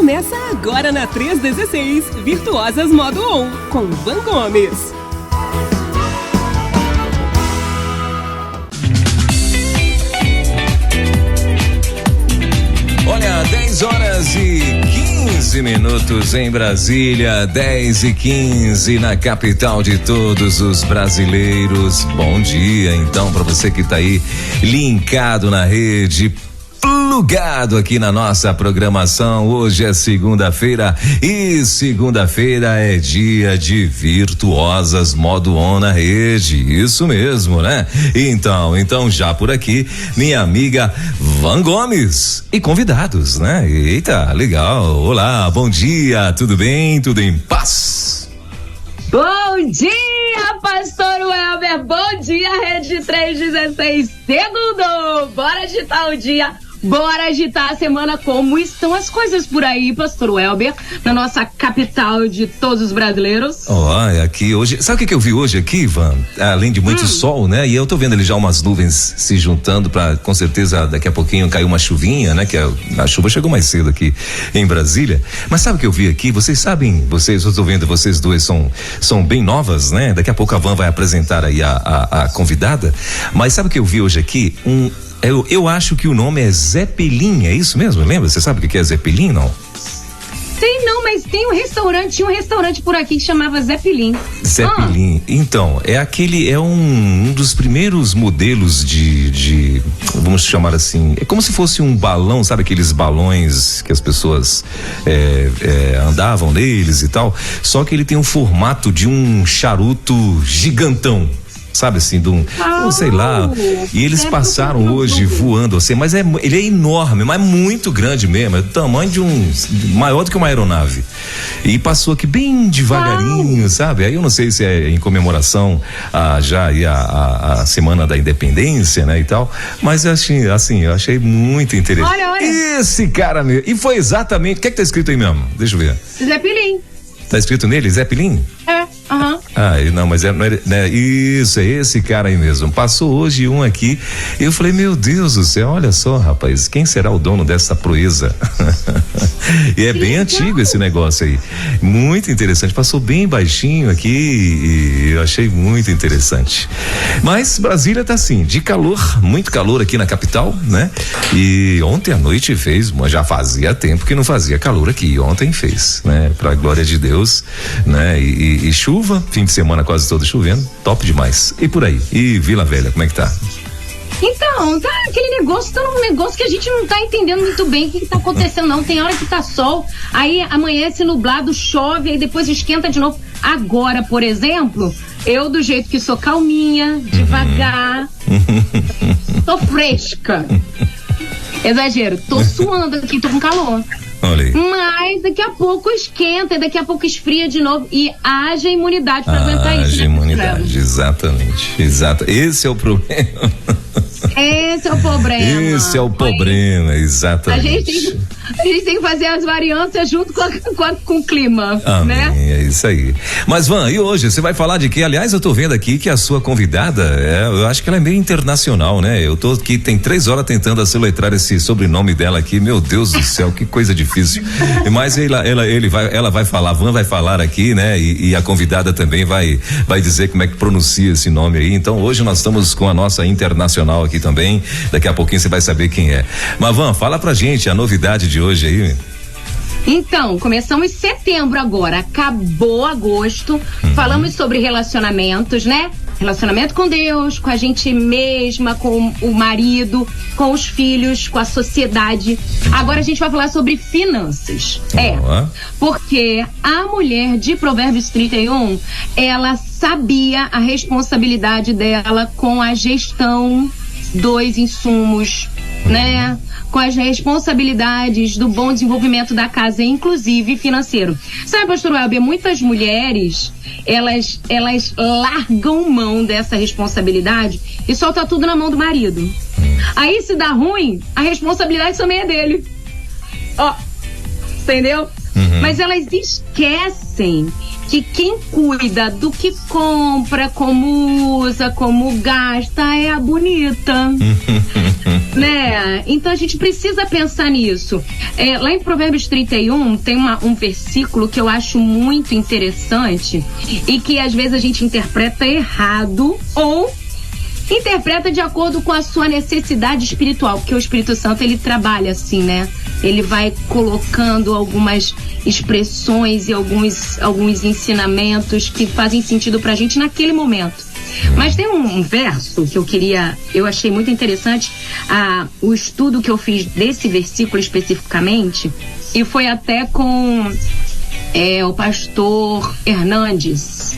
Começa agora na 316, Virtuosas Modo On, com Van Gomes. Olha, 10 horas e 15 minutos em Brasília, 10h15 na capital de todos os brasileiros. Bom dia, então, para você que tá aí linkado na rede, plugado aqui na nossa programação. Hoje é segunda-feira e segunda-feira é dia de Virtuosas Modo On na rede, isso mesmo, né? Então já por aqui, minha amiga Van Gomes e convidados, né? Eita, legal, olá, bom dia, tudo bem? Tudo em paz? Bom dia, pastor Welber, bom dia, Rede 316, segundo, bora agitar o dia. Bora agitar a semana. Como estão as coisas por aí, pastor Welber, na nossa capital de todos os brasileiros? Olha, aqui hoje, sabe o que eu vi hoje aqui, Ivan? Além de muito sol, né? E eu tô vendo ali já umas nuvens se juntando pra, com certeza, daqui a pouquinho cair uma chuvinha, né? Que a chuva chegou mais cedo aqui em Brasília. Mas sabe o que eu vi aqui? Vocês sabem, eu tô vendo, vocês duas são bem novas, né? Daqui a pouco a Van vai apresentar aí a convidada. Mas sabe o que eu vi hoje aqui? Eu acho que o nome é Zeppelin, é isso mesmo? Lembra? Você sabe o que é Zeppelin, não? Sei não, mas tinha um restaurante por aqui que chamava Zeppelin. Zeppelin, então, é um dos primeiros modelos de vamos chamar assim, é como se fosse um balão, sabe aqueles balões que as pessoas andavam neles e tal, só que ele tem um formato de um charuto gigantão. Sabe assim, não sei lá, e eles passaram hoje voando assim, mas ele é enorme, mas muito grande mesmo, é do tamanho maior do que uma aeronave, e passou aqui bem devagarinho, sabe, aí eu não sei se é em comemoração a semana da independência, né, e tal, mas eu achei muito interessante. Olha. Esse cara mesmo, e foi exatamente, o que é que tá escrito aí mesmo? Deixa eu ver. Zeppelin. Tá escrito nele, Zeppelin? Aham. Não, mas não é, né? Isso, é esse cara aí mesmo. Passou hoje um aqui, eu falei, meu Deus do céu, olha só, rapaz, quem será o dono dessa proeza? E é bem antigo esse negócio aí, muito interessante, passou bem baixinho aqui e eu achei muito interessante. Mas Brasília tá assim, de calor, muito calor aqui na capital, né? E ontem à noite já fazia tempo que não fazia calor aqui, ontem fez, né? Pra glória de Deus, né? E chuva, fim de semana quase todo chovendo, top demais. E por aí, e Vila Velha, como é que tá? Então, tá aquele negócio, tá um negócio que a gente não tá entendendo muito bem o que tá acontecendo, não. Tem hora que tá sol, aí amanhece nublado, chove, aí depois esquenta de novo. Agora, por exemplo, eu do jeito que sou calminha, devagar, tô fresca. Exagero, tô suando aqui, tô com calor. Olha aí. Mas daqui a pouco esquenta, daqui a pouco esfria de novo e haja imunidade pra aguentar isso. Haja imunidade, exatamente. Esse é o problema. Esse é o problema. Esse é o problema, exatamente. A gente tem que fazer as variâncias junto com o clima, amém, né? É isso aí. Mas Van, e hoje você vai falar de quê? Aliás, eu tô vendo aqui que a sua convidada, eu acho que ela é meio internacional, né? Eu tô aqui, tem 3 horas tentando assoletrar esse sobrenome dela aqui, meu Deus do céu, que coisa difícil. Mas ela vai falar, Van vai falar aqui, né? E a convidada também vai dizer como é que pronuncia esse nome aí. Então hoje nós estamos com a nossa internacional aqui também, daqui a pouquinho você vai saber quem é. Mas Van, fala pra gente a novidade de hoje aí. Então, começamos setembro agora, acabou agosto, falamos sobre relacionamentos, né? Relacionamento com Deus, com a gente mesma, com o marido, com os filhos, com a sociedade. Agora a gente vai falar sobre finanças. Porque a mulher de Provérbios 31, ela sabia a responsabilidade dela com a gestão dos insumos, né? Com as responsabilidades do bom desenvolvimento da casa, inclusive financeiro. Sabe, pastor Welber, muitas mulheres, elas largam mão dessa responsabilidade e solta tudo na mão do marido. Aí, se dá ruim, a responsabilidade também é dele. Entendeu? Mas elas esquecem que quem cuida do que compra, como usa, como gasta, é a bonita. Né? Então a gente precisa pensar nisso. Lá em Provérbios 31 tem um versículo que eu acho muito interessante e que às vezes a gente interpreta errado ou interpreta de acordo com a sua necessidade espiritual, porque o Espírito Santo ele trabalha assim, né? Ele vai colocando algumas expressões e alguns ensinamentos que fazem sentido pra gente naquele momento. Mas tem um verso que eu achei muito interessante, o estudo que eu fiz desse versículo especificamente, e foi até com o pastor Hernandes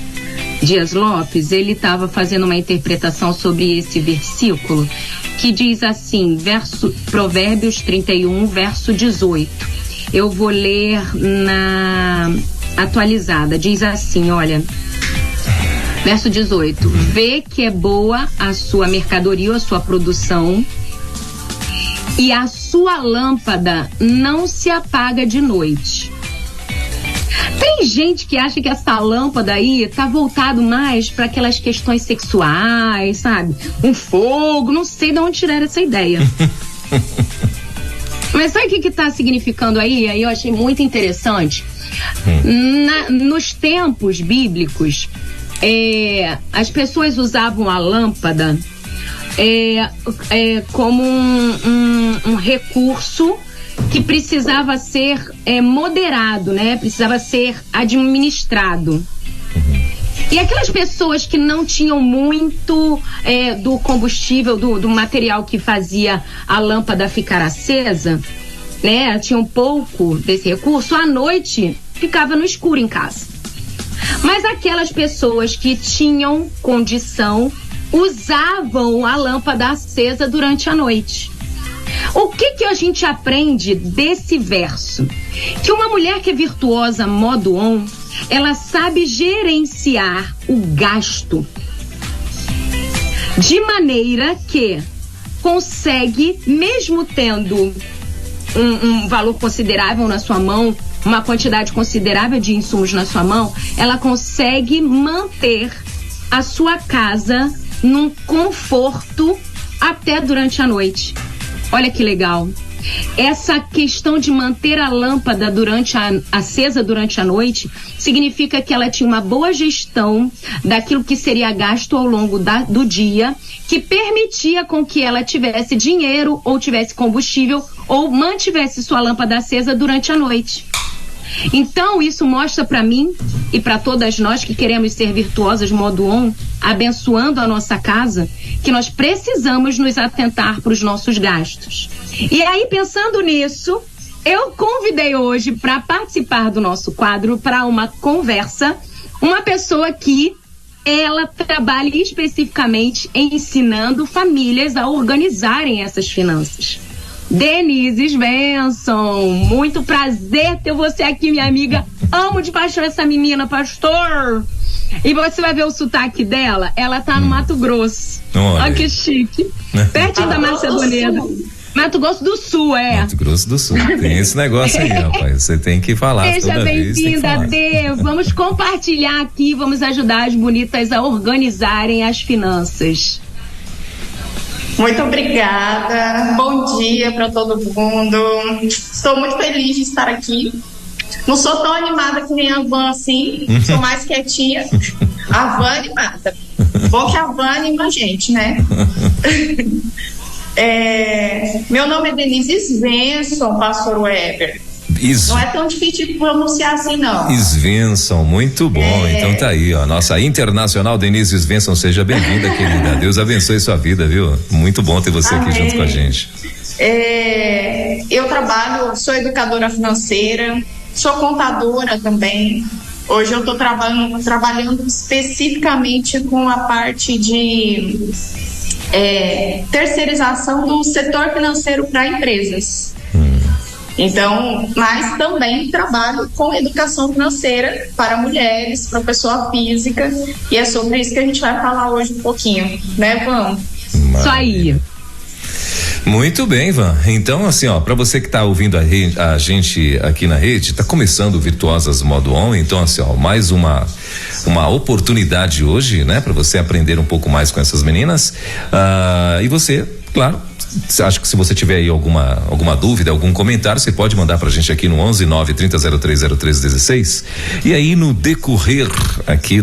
Dias Lopes. Ele estava fazendo uma interpretação sobre esse versículo, que diz assim, Provérbios 31, verso 18. Eu vou ler na atualizada. Diz assim, olha, verso 18. Vê que é boa a sua mercadoria, a sua produção, e a sua lâmpada não se apaga de noite. Tem gente que acha que essa lâmpada aí tá voltado mais para aquelas questões sexuais, sabe? Um fogo, não sei de onde tiraram essa ideia. Mas sabe o que tá significando aí? Aí eu achei muito interessante. Nos tempos bíblicos, as pessoas usavam a lâmpada como um recurso que precisava ser moderado, né? Precisava ser administrado. E aquelas pessoas que não tinham muito do combustível, do material que fazia a lâmpada ficar acesa, né? Tinham pouco desse recurso, à noite ficava no escuro em casa. Mas aquelas pessoas que tinham condição usavam a lâmpada acesa durante a noite. O que a gente aprende desse verso? Que uma mulher que é virtuosa modo on, ela sabe gerenciar o gasto de maneira que consegue, mesmo tendo um valor considerável na sua mão, uma quantidade considerável de insumos na sua mão, ela consegue manter a sua casa num conforto até durante a noite. Olha que legal. Essa questão de manter a lâmpada acesa durante a noite significa que ela tinha uma boa gestão daquilo que seria gasto ao longo do dia, que permitia com que ela tivesse dinheiro ou tivesse combustível ou mantivesse sua lâmpada acesa durante a noite. Então isso mostra para mim e para todas nós que queremos ser virtuosas modo on, abençoando a nossa casa, que nós precisamos nos atentar para os nossos gastos. E aí, pensando nisso, eu convidei hoje para participar do nosso quadro, para uma conversa, uma pessoa que ela trabalha especificamente ensinando famílias a organizarem essas finanças. Denise Svensson, muito prazer ter você aqui, minha amiga. Amo de paixão essa menina, pastor. E você vai ver o sotaque dela, ela tá no Mato Grosso. Olha que chique. Pertinho da Macedonesa. Mato Grosso do Sul, Mato Grosso do Sul. Tem esse negócio aí, rapaz. Você tem que falar. Seja bem-vinda, Dê. Vamos compartilhar aqui, vamos ajudar as bonitas a organizarem as finanças. Muito obrigada. Bom dia para todo mundo. Estou muito feliz de estar aqui. Não sou tão animada que nem a Van assim, sou mais quietinha. A Van animada. Bom que a Van anima a gente, né? Meu nome é Denise Svensson, pastor Weber. Não é tão difícil de pronunciar assim, não. Svensson, muito bom. Então tá aí, ó. Nossa internacional Denise Svensson, seja bem-vinda, querida. Deus abençoe sua vida, viu? Muito bom ter você aqui junto com a gente. Eu sou educadora financeira, sou contadora também. Hoje eu estou trabalhando especificamente com a parte de terceirização do setor financeiro para empresas. Então, mas também trabalho com educação financeira para mulheres, para pessoa física, e é sobre isso que a gente vai falar hoje um pouquinho, né, Vamos? Isso aí. Muito bem, Van. Então, assim, ó, pra você que tá ouvindo a gente aqui na rede, tá começando o Virtuosas Modo On, então, assim, ó, mais uma oportunidade hoje, né, pra você aprender um pouco mais com essas meninas. E você, claro, acho que se você tiver aí alguma dúvida, algum comentário, você pode mandar pra gente aqui no 11 930 030316. E aí, no decorrer aqui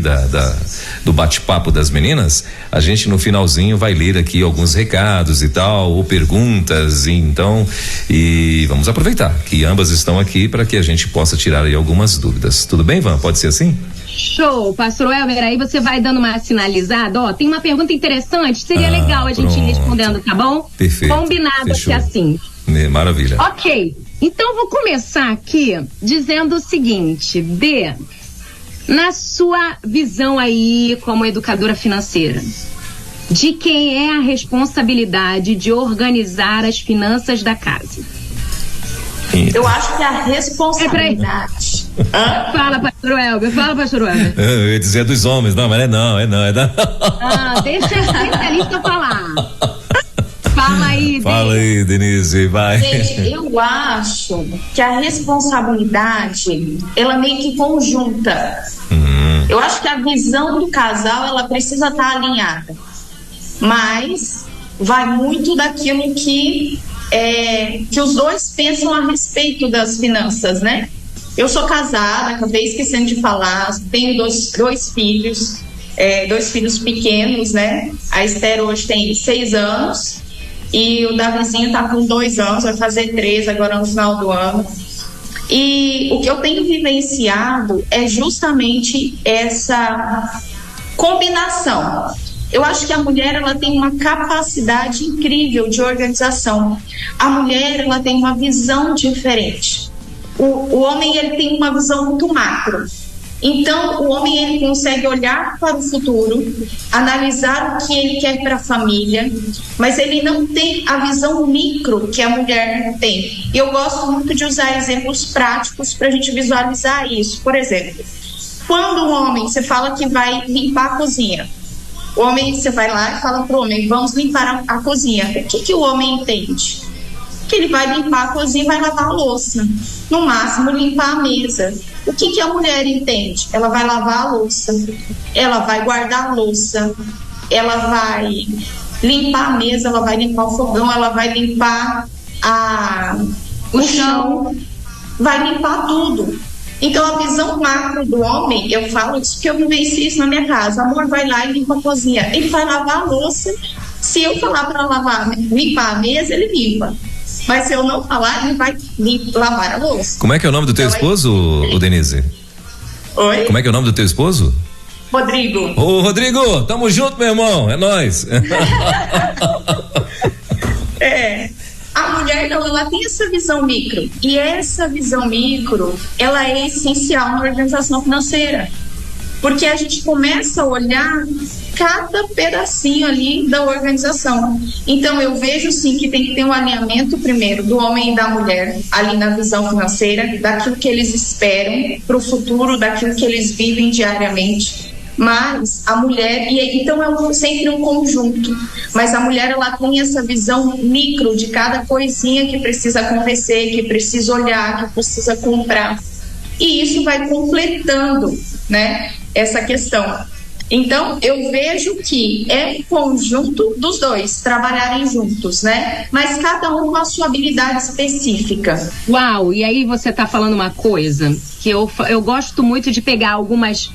do bate-papo das meninas, a gente no finalzinho vai ler aqui alguns recados e tal, ou perguntas, e vamos aproveitar que ambas estão aqui para que a gente possa tirar aí algumas dúvidas. Tudo bem, Van? Pode ser assim? Show, pastor Elber, aí você vai dando uma sinalizada, ó, tem uma pergunta interessante, seria legal a gente ir respondendo, tá bom? Perfeito. Combinado aqui assim. Maravilha. Ok, então vou começar aqui dizendo o seguinte, na sua visão aí como educadora financeira, de quem é a responsabilidade de organizar as finanças da casa? Eu acho que a responsabilidade. Fala, pastor Elber. Eu ia dizer dos homens, não, mas é não. Deixa a especialista falar. Fala aí, Fala aí, Denise, vai. Gente, eu acho que a responsabilidade, ela meio que conjunta. Eu acho que a visão do casal, ela precisa estar alinhada. Mas vai muito daquilo que os dois pensam a respeito das finanças, né? Eu sou casada, acabei esquecendo de falar, tenho dois filhos, 2 filhos pequenos, né? A Esther hoje tem 6 anos e o Davizinho tá com 2 anos, vai fazer 3 agora no final do ano. E o que eu tenho vivenciado é justamente essa combinação. Eu acho que a mulher, ela tem uma capacidade incrível de organização. A mulher, ela tem uma visão diferente. O homem, ele tem uma visão muito macro. Então, o homem, ele consegue olhar para o futuro, analisar o que ele quer para a família, mas ele não tem a visão micro que a mulher tem. Eu gosto muito de usar exemplos práticos para a gente visualizar isso. Por exemplo, quando um homem, você fala que vai limpar a cozinha, o homem, você vai lá e fala pro homem, vamos limpar a cozinha. O que o homem entende? Que ele vai limpar a cozinha e vai lavar a louça. No máximo, limpar a mesa. O que a mulher entende? Ela vai lavar a louça, ela vai guardar a louça, ela vai limpar a mesa, ela vai limpar o fogão, ela vai limpar o chão, vai limpar tudo. Então, a visão macro do homem, eu falo isso porque eu vivencio isso na minha casa. O amor vai lá e limpa a cozinha. Ele vai lavar a louça. Se eu falar para limpar a mesa, ele limpa. Mas se eu não falar, ele vai lavar a louça. Como é que é o nome do teu esposo, Denise? Oi? Como é que é o nome do teu esposo? Rodrigo. Ô, Rodrigo, tamo junto, meu irmão. É nóis. A mulher, ela tem essa visão micro. E essa visão micro, ela é essencial na organização financeira. Porque a gente começa a olhar cada pedacinho ali da organização. Então, eu vejo, sim, que tem que ter um alinhamento, primeiro, do homem e da mulher, ali na visão financeira, daquilo que eles esperam para o futuro, daquilo que eles vivem diariamente. Mas a mulher, então sempre um conjunto, mas a mulher, ela tem essa visão micro de cada coisinha que precisa acontecer, que precisa olhar, que precisa comprar, e isso vai completando, né, essa questão. Então eu vejo que é um conjunto dos dois trabalharem juntos, né, mas cada um com a sua habilidade específica. Uau, e aí você tá falando uma coisa que eu gosto muito de pegar algumas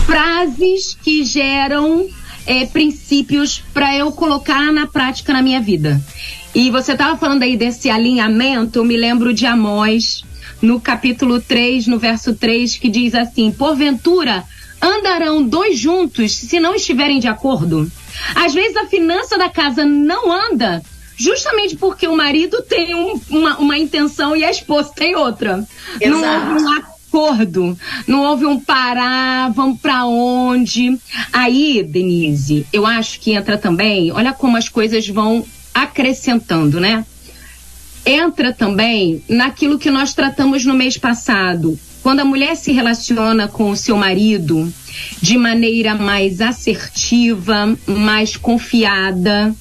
frases que geram princípios para eu colocar na prática na minha vida. E você estava falando aí desse alinhamento, eu me lembro de Amós, no capítulo 3, no verso 3, que diz assim: porventura andarão 2 juntos se não estiverem de acordo? Às vezes a finança da casa não anda justamente porque o marido tem uma intenção e a esposa tem outra. Exato. Não houve um acordo, não houve um parar, vamos pra onde. Aí, Denise, eu acho que entra também, olha como as coisas vão acrescentando, né? Entra também naquilo que nós tratamos no mês passado. Quando a mulher se relaciona com o seu marido de maneira mais assertiva, mais confiada,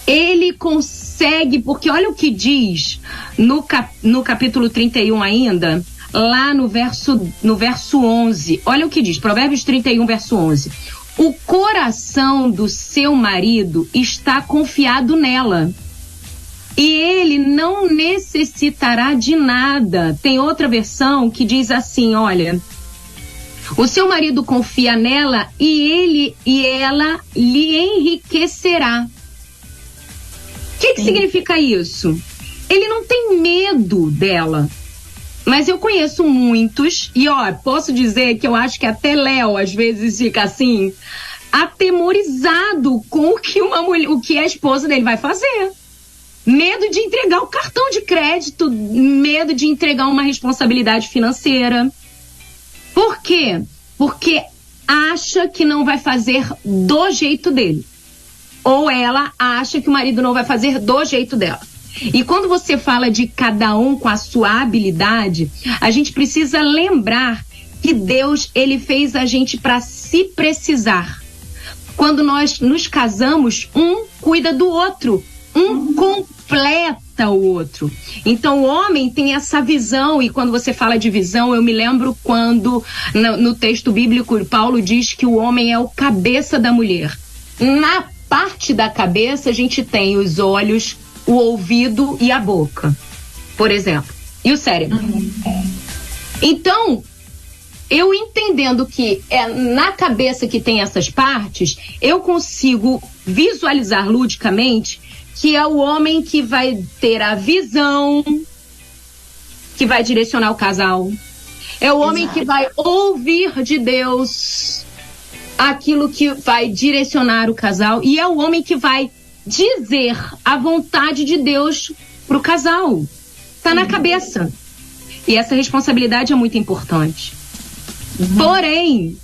ele consegue, porque olha o que diz no capítulo 31 ainda, lá no verso 11. Olha o que diz, Provérbios 31, verso 11. O coração do seu marido está confiado nela, e ele não necessitará de nada. Tem outra versão que diz assim, olha, o seu marido confia nela e ela lhe enriquecerá. O que significa isso? Ele não tem medo dela. Mas eu conheço muitos, e posso dizer que eu acho que até Léo às vezes fica assim, atemorizado com o que a esposa dele vai fazer. Medo de entregar o cartão de crédito, medo de entregar uma responsabilidade financeira. Por quê? Porque acha que não vai fazer do jeito dele. Ou ela acha que o marido não vai fazer do jeito dela. E quando você fala de cada um com a sua habilidade, a gente precisa lembrar que Deus, ele fez a gente para se precisar. Quando nós nos casamos, um cuida do outro, um completa o outro. Então o homem tem essa visão, e quando você fala de visão, eu me lembro quando no texto bíblico Paulo diz que o homem é o cabeça da mulher. Na parte da cabeça a gente tem os olhos, o ouvido e a boca, por exemplo, e o cérebro. Então, eu entendendo que é na cabeça que tem essas partes, eu consigo visualizar ludicamente que é o homem que vai ter a visão, que vai direcionar o casal. É o homem que vai ouvir de Deus aquilo que vai direcionar o casal. E é o homem que vai dizer a vontade de Deus pro casal. Tá na cabeça. E essa responsabilidade é muito importante. Porém,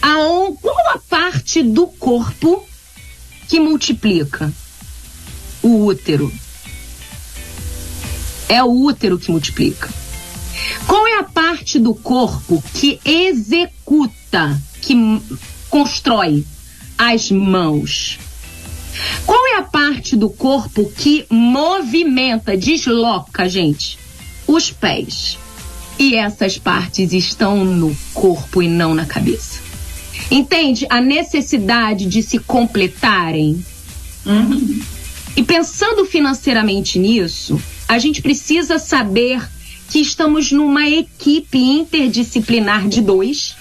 qual a parte do corpo que multiplica? O útero. É o útero que multiplica. Qual é a parte do corpo que executa, que constrói? As mãos. Qual é a parte do corpo que movimenta, desloca, gente? Os pés. E essas partes estão no corpo e não na cabeça. Entende a necessidade de se completarem? E pensando financeiramente nisso, a gente precisa saber que estamos numa equipe interdisciplinar de 2,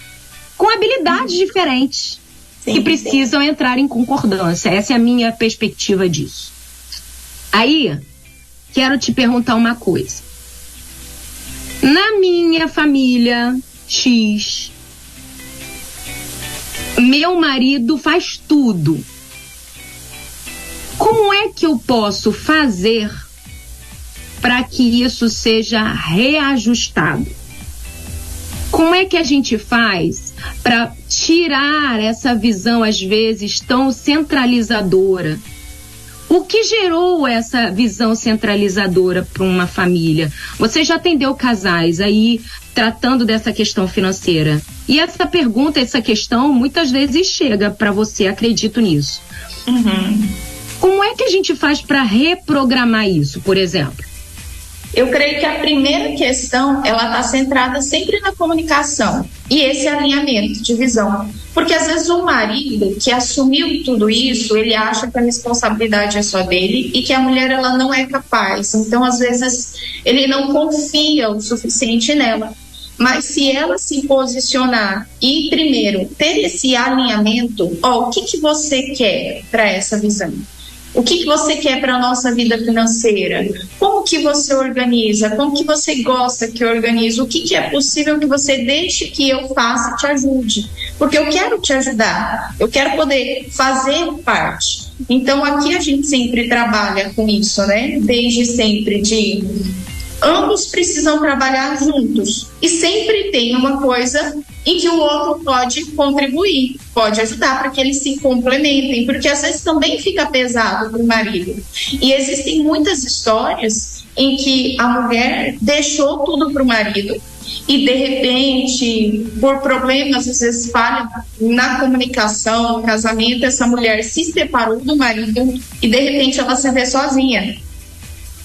com habilidades diferentes, que precisam entrar em concordância. Essa é a minha perspectiva disso. Aí, quero te perguntar uma coisa. Na minha família X, meu marido faz tudo. Como é que eu posso fazer para que isso seja reajustado? Como é que a gente faz para tirar essa visão, às vezes, tão centralizadora? O que gerou essa visão centralizadora para uma família? Você já atendeu casais aí tratando dessa questão financeira. E essa pergunta, essa questão, muitas vezes chega para você, acredito nisso. Como é que a gente faz para reprogramar isso, por exemplo? Eu creio que a primeira questão, ela está centrada sempre na comunicação e esse alinhamento de visão. Porque às vezes o marido que assumiu tudo isso, ele acha que a responsabilidade é só dele e que a mulher ela não é capaz. Então às vezes ele não confia o suficiente nela. Mas se ela se posicionar e primeiro ter esse alinhamento, o que você quer para essa visão? O que você quer para a nossa vida financeira? Como que você organiza? Como que você gosta que eu organize? O que é possível que você deixe que eu faça e te ajude? Porque eu quero te ajudar. Eu quero poder fazer parte. Então, aqui a gente sempre trabalha com isso, né? Desde sempre de... Ambos precisam trabalhar juntos. E sempre tem uma coisa em que o outro pode contribuir, pode ajudar para que eles se complementem, porque às vezes também fica pesado para o marido. E existem muitas histórias em que a mulher deixou tudo para o marido e de repente, por problemas, às vezes falha na comunicação, no casamento, essa mulher se separou do marido e de repente ela se vê sozinha.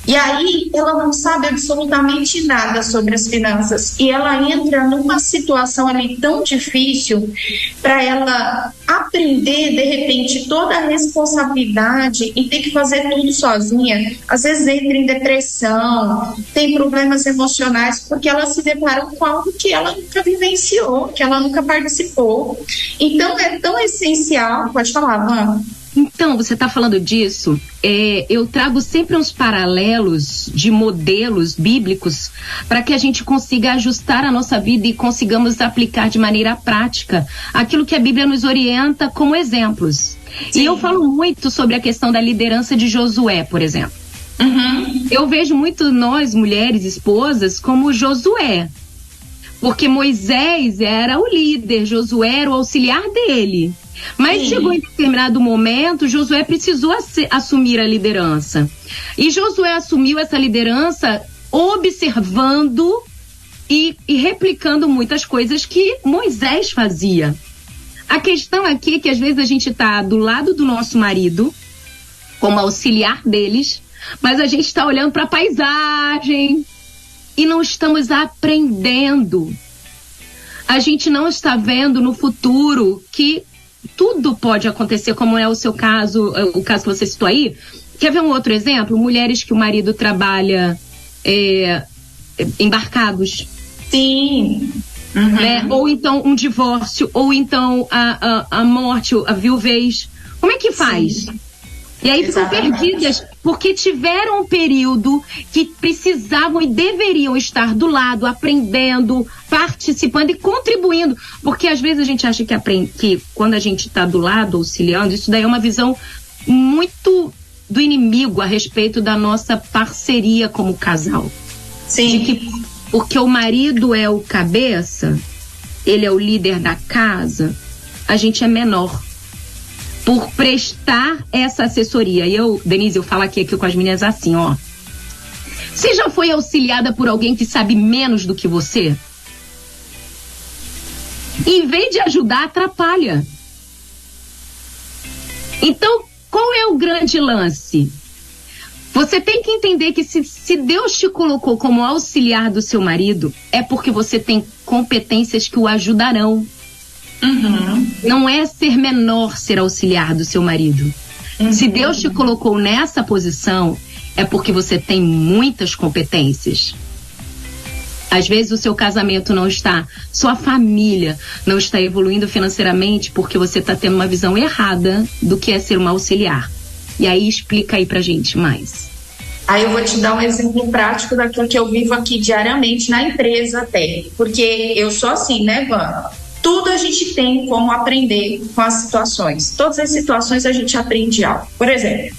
E aí ela não sabe absolutamente nada sobre as finanças e ela entra numa situação ali tão difícil para ela aprender de repente toda a responsabilidade e ter que fazer tudo sozinha. Às vezes entra em depressão, tem problemas emocionais porque ela se deparou com algo que ela nunca vivenciou, que ela nunca participou. Então é tão essencial. Pode falar, Van. Então, você está falando disso, eu trago sempre uns paralelos de modelos bíblicos para que a gente consiga ajustar a nossa vida e consigamos aplicar de maneira prática aquilo que a Bíblia nos orienta como exemplos. Sim. E eu falo muito sobre a questão da liderança de Josué, por exemplo. Uhum. Eu vejo muito nós, mulheres, esposas, como Josué. Porque Moisés era o líder, Josué era o auxiliar dele. Mas Sim. chegou em determinado momento, Josué precisou assumir a liderança. E Josué assumiu essa liderança observando e replicando muitas coisas que Moisés fazia. A questão aqui é que às vezes a gente está do lado do nosso marido, como auxiliar deles, mas a gente está olhando para a paisagem e não estamos aprendendo. A gente não está vendo no futuro que tudo pode acontecer, como é o seu caso, o caso que você citou aí. Quer ver um outro exemplo? Mulheres que o marido trabalha embarcados. Sim. Uhum. Né? Ou então um divórcio, ou então a morte, a viuvez. Como é que faz? Sim. E aí ficam perdidas, porque tiveram um período que precisavam e deveriam estar do lado, aprendendo, participando e contribuindo. Porque às vezes a gente acha que quando a gente está do lado, auxiliando, isso daí é uma visão muito do inimigo a respeito da nossa parceria como casal. Sim. De que porque o marido é o cabeça, ele é o líder da casa, a gente é menor. Por prestar essa assessoria. E eu, Denise, eu falo aqui com as meninas assim, ó. Você já foi auxiliada por alguém que sabe menos do que você? Em vez de ajudar, atrapalha. Então, qual é o grande lance? Você tem que entender que se Deus te colocou como auxiliar do seu marido, é porque você tem competências que o ajudarão. Uhum. Não é ser menor ser auxiliar do seu marido. Uhum. Se Deus te colocou nessa posição, é porque você tem muitas competências. Às vezes o seu casamento não está, sua família não está evoluindo financeiramente porque você está tendo uma visão errada do que é ser uma auxiliar. E aí explica aí pra gente mais. Aí eu vou te dar um exemplo prático daquilo que eu vivo aqui diariamente na empresa até. Porque eu sou assim, né, Van? Tudo a gente tem como aprender com as situações. Todas as situações a gente aprende algo. Por exemplo,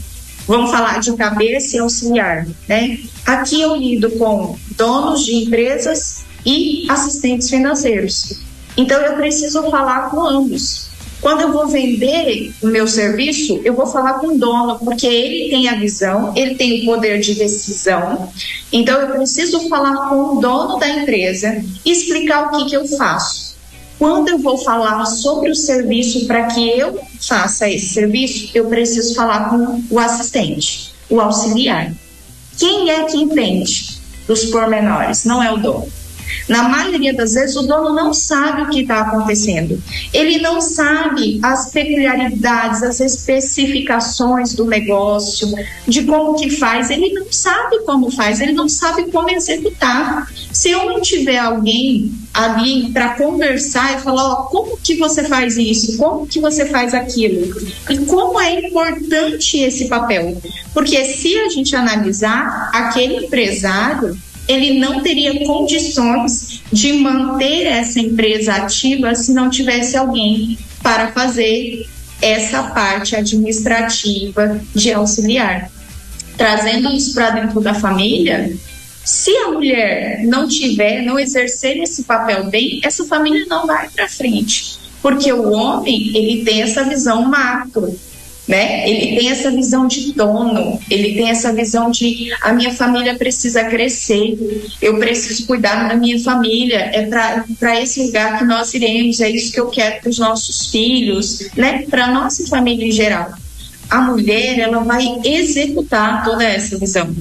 vamos falar de cabeça e auxiliar, né? Aqui eu lido com donos de empresas e assistentes financeiros. Então eu preciso falar com ambos. Quando eu vou vender o meu serviço, eu vou falar com o dono, porque ele tem a visão, ele tem o poder de decisão. Então eu preciso falar com o dono da empresa e explicar o que eu faço. Quando eu vou falar sobre o serviço para que eu faça esse serviço, eu preciso falar com o assistente, o auxiliar. Quem é que entende dos pormenores? Não é o dono. Na maioria das vezes, o dono não sabe o que está acontecendo. Ele não sabe as peculiaridades, as especificações do negócio, de como que faz. Ele não sabe como faz, ele não sabe como executar. Se eu não tiver alguém ali para conversar e falar, ó, como que você faz isso? Como que você faz aquilo? E como é importante esse papel? Porque se a gente analisar, aquele empresário, ele não teria condições de manter essa empresa ativa se não tivesse alguém para fazer essa parte administrativa de auxiliar. Trazendo isso para dentro da família, se a mulher não exercer esse papel bem, essa família não vai para frente. Porque o homem, ele tem essa visão macro. né? Ele tem essa visão de dono, ele tem essa visão de a minha família precisa crescer, eu preciso cuidar da minha família, é para esse lugar que nós iremos, é isso que eu quero para os nossos filhos, né? Para a nossa família em geral. A mulher, ela vai executar toda essa visão.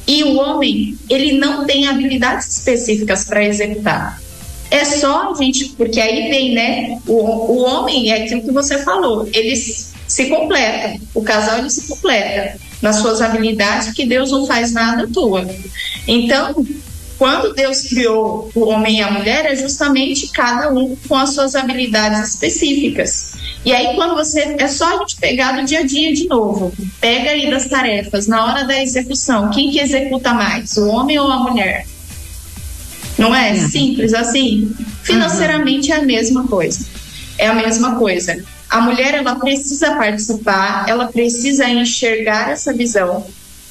E o homem, ele não tem habilidades específicas para executar. É só a gente, porque aí vem, né? O homem é aquilo que você falou, eles se completam, o casal ele se completa nas suas habilidades, que Deus não faz nada à toa. Então, quando Deus criou o homem e a mulher, é justamente cada um com as suas habilidades específicas. E aí, quando você, é só a gente pegar do dia a dia de novo, pega aí das tarefas, na hora da execução, quem que executa mais, o homem ou a mulher? Não é simples assim? Financeiramente é a mesma coisa. É a mesma coisa. A mulher, ela precisa participar, ela precisa enxergar essa visão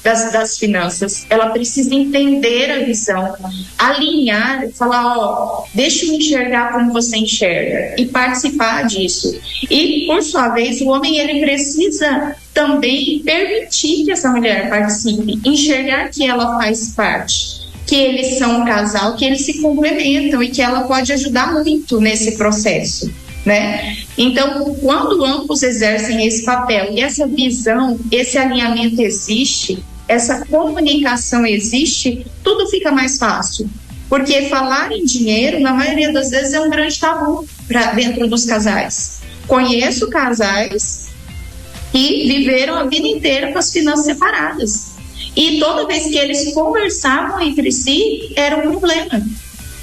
das finanças, ela precisa entender a visão, alinhar, falar, ó, deixa eu enxergar como você enxerga e participar disso. E, por sua vez, o homem, ele precisa também permitir que essa mulher participe, enxergar que ela faz parte, que eles são um casal, que eles se complementam e que ela pode ajudar muito nesse processo, né? Então, quando ambos exercem esse papel e essa visão, esse alinhamento existe, essa comunicação existe, tudo fica mais fácil. Porque falar em dinheiro, na maioria das vezes, é um grande tabu dentro dos casais. Conheço casais que viveram a vida inteira com as finanças separadas. E toda vez que eles conversavam entre si, era um problema,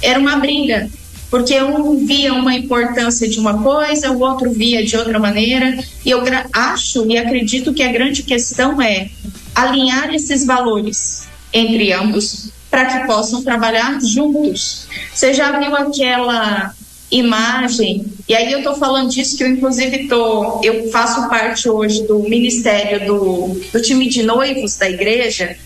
era uma briga. Porque um via uma importância de uma coisa, o outro via de outra maneira. E eu acho e acredito que a grande questão é alinhar esses valores entre ambos para que possam trabalhar juntos. Você já viu aquela imagem? E aí eu estou falando disso que eu inclusive eu faço parte hoje do ministério do time de noivos da igreja.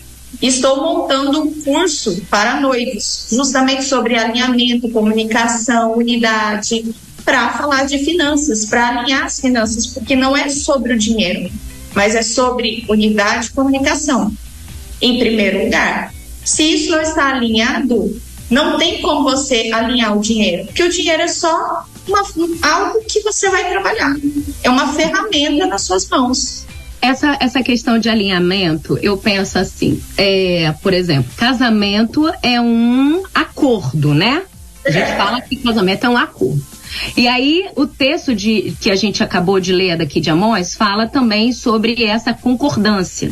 Estou montando um curso para noivos, justamente sobre alinhamento, comunicação, unidade, para falar de finanças, para alinhar as finanças, porque não é sobre o dinheiro, mas é sobre unidade e comunicação, em primeiro lugar. Se isso não está alinhado, não tem como você alinhar o dinheiro, porque o dinheiro é só algo que você vai trabalhar, é uma ferramenta nas suas mãos. Essa questão de alinhamento, eu penso assim, por exemplo, casamento é um acordo, né? A gente fala que casamento é um acordo. E aí, o texto que a gente acabou de ler daqui de Amós fala também sobre essa concordância.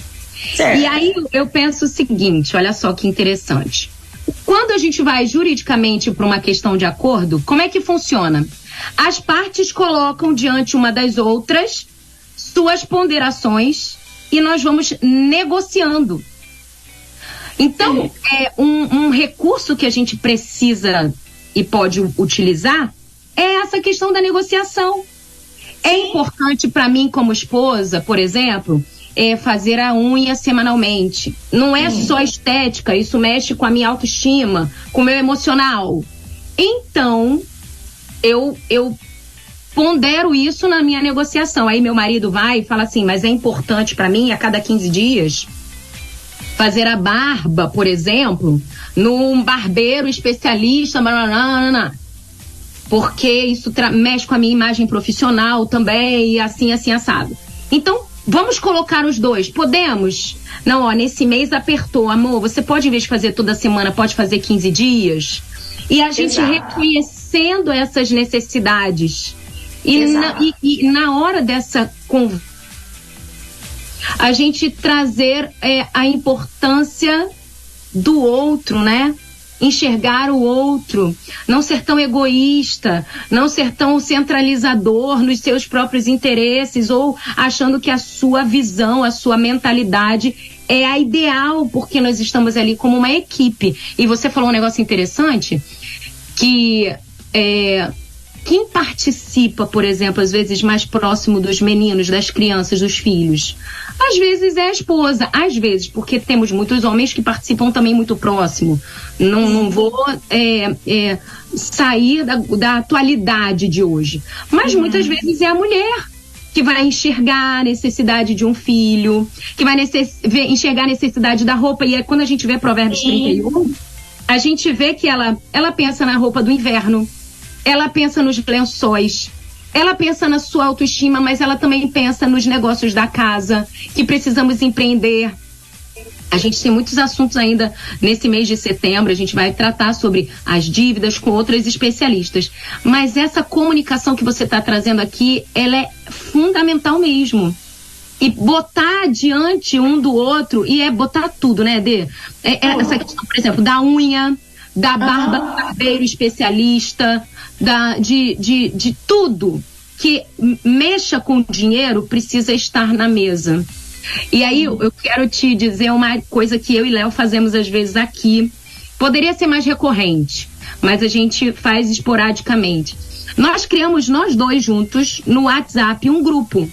Certo. E aí, eu penso o seguinte, olha só que interessante. Quando a gente vai juridicamente para uma questão de acordo, como é que funciona? As partes colocam diante uma das outras suas ponderações e nós vamos negociando. Então, um recurso que a gente precisa e pode utilizar é essa questão da negociação. É importante para mim, como esposa, por exemplo, fazer a unha semanalmente. Não é só estética, isso mexe com a minha autoestima, com o meu emocional. Então, eu pondero isso na minha negociação. Aí meu marido vai e fala assim, mas é importante para mim a cada 15 dias fazer a barba, por exemplo, num barbeiro especialista, porque isso mexe com a minha imagem profissional também, e assim assado. Então, vamos colocar os dois, podemos? Não, nesse mês apertou, amor, você pode, em vez de fazer toda semana, pode fazer 15 dias? E a gente reconhecendo essas necessidades. E na hora dessa conversa, a gente trazer a importância do outro, né? Enxergar o outro, não ser tão egoísta, não ser tão centralizador nos seus próprios interesses ou achando que a sua visão, a sua mentalidade é a ideal, porque nós estamos ali como uma equipe. E você falou um negócio interessante, que quem participa, por exemplo, às vezes mais próximo dos meninos, das crianças, dos filhos, às vezes é a esposa, às vezes, porque temos muitos homens que participam também muito próximo. Não vou sair da atualidade de hoje, mas muitas vezes é a mulher. que vai enxergar a necessidade de um filho, que vai enxergar a necessidade da roupa. E é quando a gente vê Provérbios 31, a gente vê que ela pensa na roupa do inverno, ela pensa nos lençóis, ela pensa na sua autoestima, mas ela também pensa nos negócios da casa, que precisamos empreender. A gente tem muitos assuntos ainda nesse mês de setembro, a gente vai tratar sobre as dívidas com outras especialistas. Mas essa comunicação que você está trazendo aqui, ela é fundamental mesmo. E botar diante um do outro, e botar tudo, né, Dê? Essa questão, por exemplo, da unha, da barba do barbeiro especialista, de tudo que mexa com dinheiro precisa estar na mesa. E aí eu quero te dizer uma coisa que eu e Léo fazemos às vezes aqui. Poderia ser mais recorrente, mas a gente faz esporadicamente. Nós criamos, nós dois juntos, no WhatsApp, um grupo.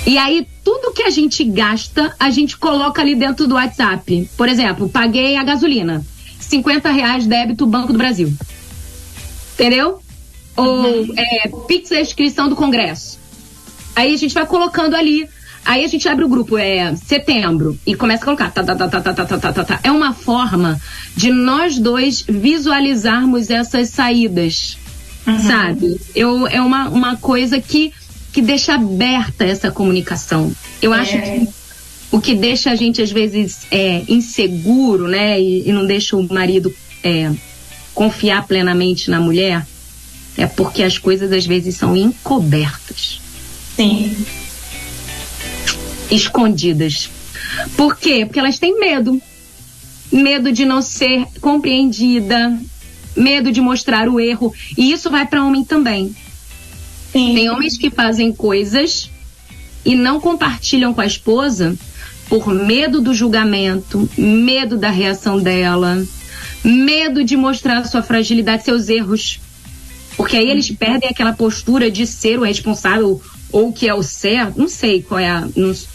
E aí tudo que a gente gasta, a gente coloca ali dentro do WhatsApp. Por exemplo, paguei a gasolina, R$50 débito Banco do Brasil. Entendeu? Ou Pix da inscrição do Congresso. Aí a gente vai colocando ali, aí a gente abre o grupo, setembro, e começa a colocar, tá. É uma forma de nós dois visualizarmos essas saídas, sabe? É uma coisa que deixa aberta essa comunicação. Eu acho que o que deixa a gente, às vezes, inseguro, né? E não deixa o marido confiar plenamente na mulher, é porque as coisas, às vezes, são encobertas. Sim. Escondidas. Por quê? Porque elas têm medo. Medo de não ser compreendida, medo de mostrar o erro. E isso vai para homem também. Sim. Tem homens que fazem coisas e não compartilham com a esposa por medo do julgamento, medo da reação dela, medo de mostrar sua fragilidade, seus erros. Porque aí eles perdem aquela postura de ser o responsável ou que é o certo, não sei qual é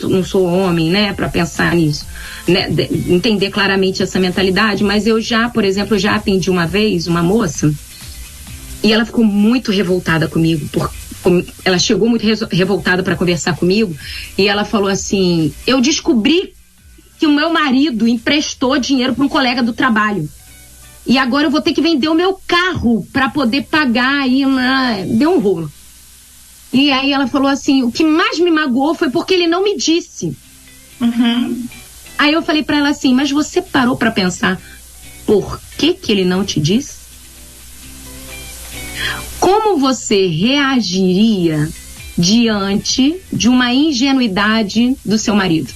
não sou homem, né, para pensar nisso, né, entender claramente essa mentalidade, mas eu por exemplo, já atendi uma vez uma moça e ela ficou muito revoltada comigo, ela chegou muito revoltada para conversar comigo e ela falou assim, eu descobri que o meu marido emprestou dinheiro para um colega do trabalho e agora eu vou ter que vender o meu carro para poder pagar e deu um rolo. E aí ela falou assim, o que mais me magoou foi porque ele não me disse. Aí eu falei pra ela assim, mas você parou pra pensar por que ele não te disse? Como você reagiria diante de uma ingenuidade do seu marido?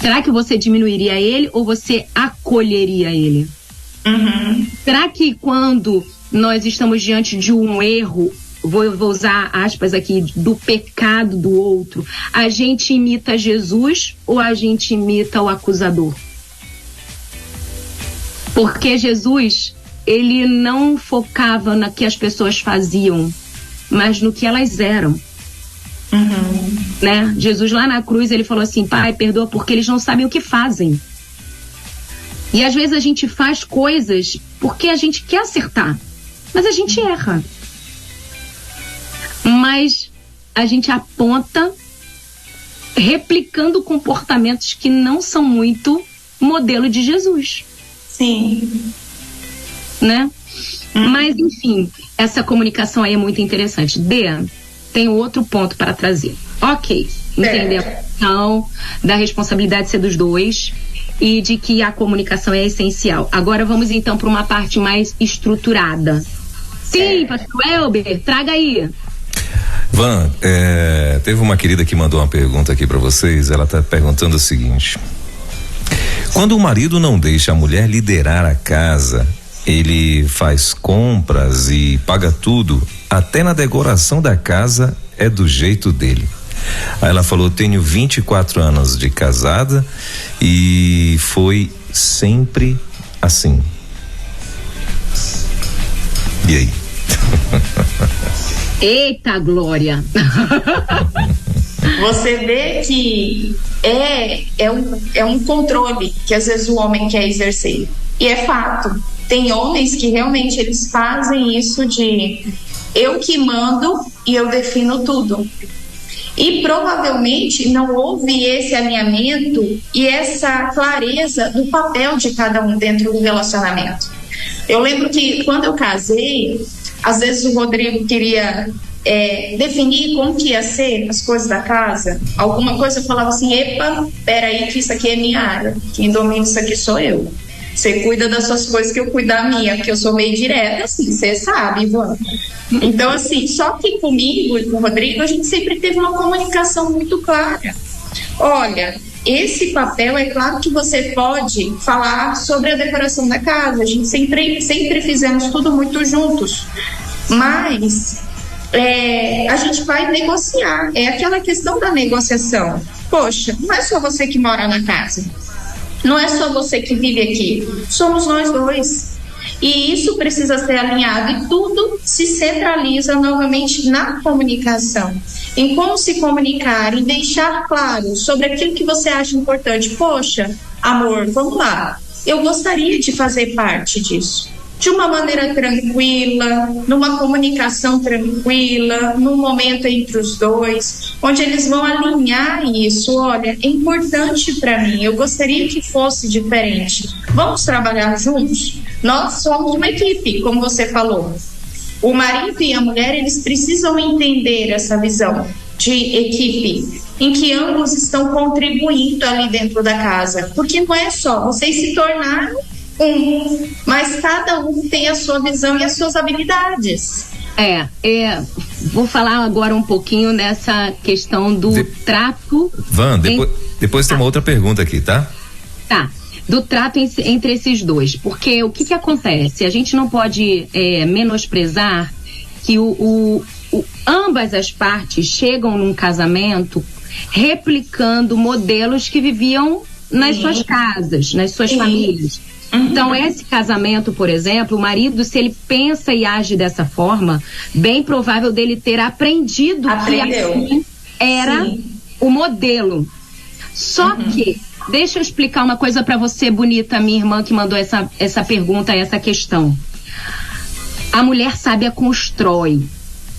Será que você diminuiria ele ou você acolheria ele? Será que quando nós estamos diante de um erro, vou usar aspas aqui, do pecado do outro, a gente imita Jesus ou a gente imita o acusador? Porque Jesus, ele não focava no que as pessoas faziam, mas no que elas eram. Né? Jesus lá na cruz, ele falou assim, Pai, perdoa porque eles não sabem o que fazem. E às vezes a gente faz coisas porque a gente quer acertar, mas a gente erra. Mas a gente aponta replicando comportamentos que não são muito modelo de Jesus. Sim. Né? Mas, enfim, essa comunicação aí é muito interessante. Dê, tem outro ponto para trazer. Ok, entender a questão da responsabilidade ser dos dois e de que a comunicação é essencial. Agora vamos então para uma parte mais estruturada. Sim, pastor Elber, traga aí. Van, teve uma querida que mandou uma pergunta aqui para vocês. Ela tá perguntando o seguinte: quando o marido não deixa a mulher liderar a casa, ele faz compras e paga tudo, até na decoração da casa é do jeito dele. Aí ela falou, tenho 24 anos de casada e foi sempre assim. E aí? Eita glória! Você vê que é um controle que às vezes o homem quer exercer. E é fato. Tem homens que realmente eles fazem isso de eu que mando e eu defino tudo. E provavelmente não houve esse alinhamento e essa clareza do papel de cada um dentro do relacionamento. Eu lembro que quando eu casei, às vezes o Rodrigo queria definir como que ia ser as coisas da casa. Alguma coisa eu falava assim, epa, peraí que isso aqui é minha área, quem domina isso aqui sou eu. Você cuida das suas coisas que eu cuido da minha, porque eu sou meio direta, assim, você sabe, Ivan. Então, assim, só que comigo e com o Rodrigo, a gente sempre teve uma comunicação muito clara. Olha, esse papel, é claro que você pode falar sobre a decoração da casa, a gente sempre fizemos tudo muito juntos, mas a gente vai negociar, é aquela questão da negociação. Poxa, não é só você que mora na casa, não é só você que vive aqui, somos nós dois. E isso precisa ser alinhado e tudo se centraliza novamente na comunicação. Em como se comunicar e deixar claro sobre aquilo que você acha importante. Poxa, amor, vamos lá. Eu gostaria de fazer parte disso. De uma maneira tranquila, numa comunicação tranquila, num momento entre os dois, onde eles vão alinhar isso. Olha, é importante para mim, eu gostaria que fosse diferente. Vamos trabalhar juntos? Nós somos uma equipe, como você falou. O marido e a mulher, eles precisam entender essa visão de equipe, em que ambos estão contribuindo ali dentro da casa. Porque não é só, vocês se tornaram mas cada um tem a sua visão e as suas habilidades. Vou falar agora um pouquinho nessa questão do trato. Van, depois tem uma outra pergunta aqui, tá? Tá. Do trato entre esses dois. Porque o que acontece? A gente não pode menosprezar que ambas as partes chegam num casamento replicando modelos que viviam nas suas casas, nas suas famílias. Então, esse casamento, por exemplo, o marido, se ele pensa e age dessa forma, bem provável dele ter aprendido que assim era o modelo. Só que, deixa eu explicar uma coisa para você, bonita, minha irmã que mandou essa pergunta, essa questão. A mulher sábia constrói.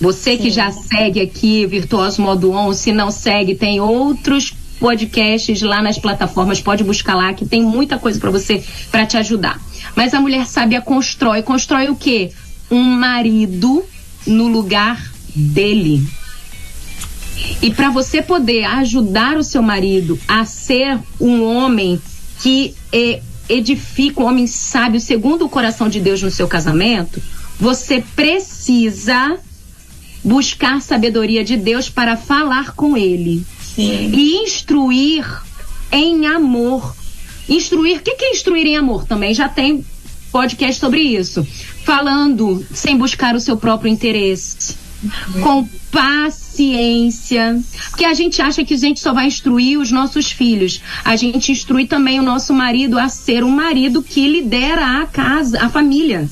Você que já segue aqui, Virtuoso Modo On, se não segue, tem outros podcasts lá nas plataformas, pode buscar lá que tem muita coisa para te ajudar. Mas a mulher sábia constrói o quê? Um marido no lugar dele. E para você poder ajudar o seu marido a ser um homem que edifica, um homem sábio segundo o coração de Deus no seu casamento, você precisa buscar sabedoria de Deus para falar com ele. E instruir em amor. Instruir, o que é instruir em amor? Também já tem podcast sobre isso. Falando sem buscar o seu próprio interesse. Com paciência. Porque a gente acha que a gente só vai instruir os nossos filhos. A gente instrui também o nosso marido a ser um marido que lidera a casa, a família.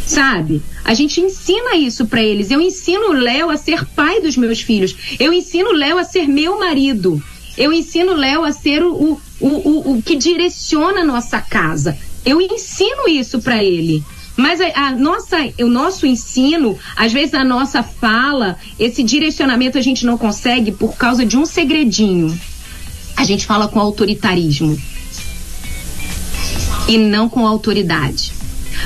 Sabe? A gente ensina isso pra eles. Eu ensino o Léo a ser pai dos meus filhos. Eu ensino o Léo a ser meu marido. Eu ensino o Léo a ser o que direciona a nossa casa. Eu ensino isso pra ele. Mas o nosso ensino, às vezes a nossa fala, esse direcionamento a gente não consegue por causa de um segredinho. A gente fala com autoritarismo. E não com autoridade.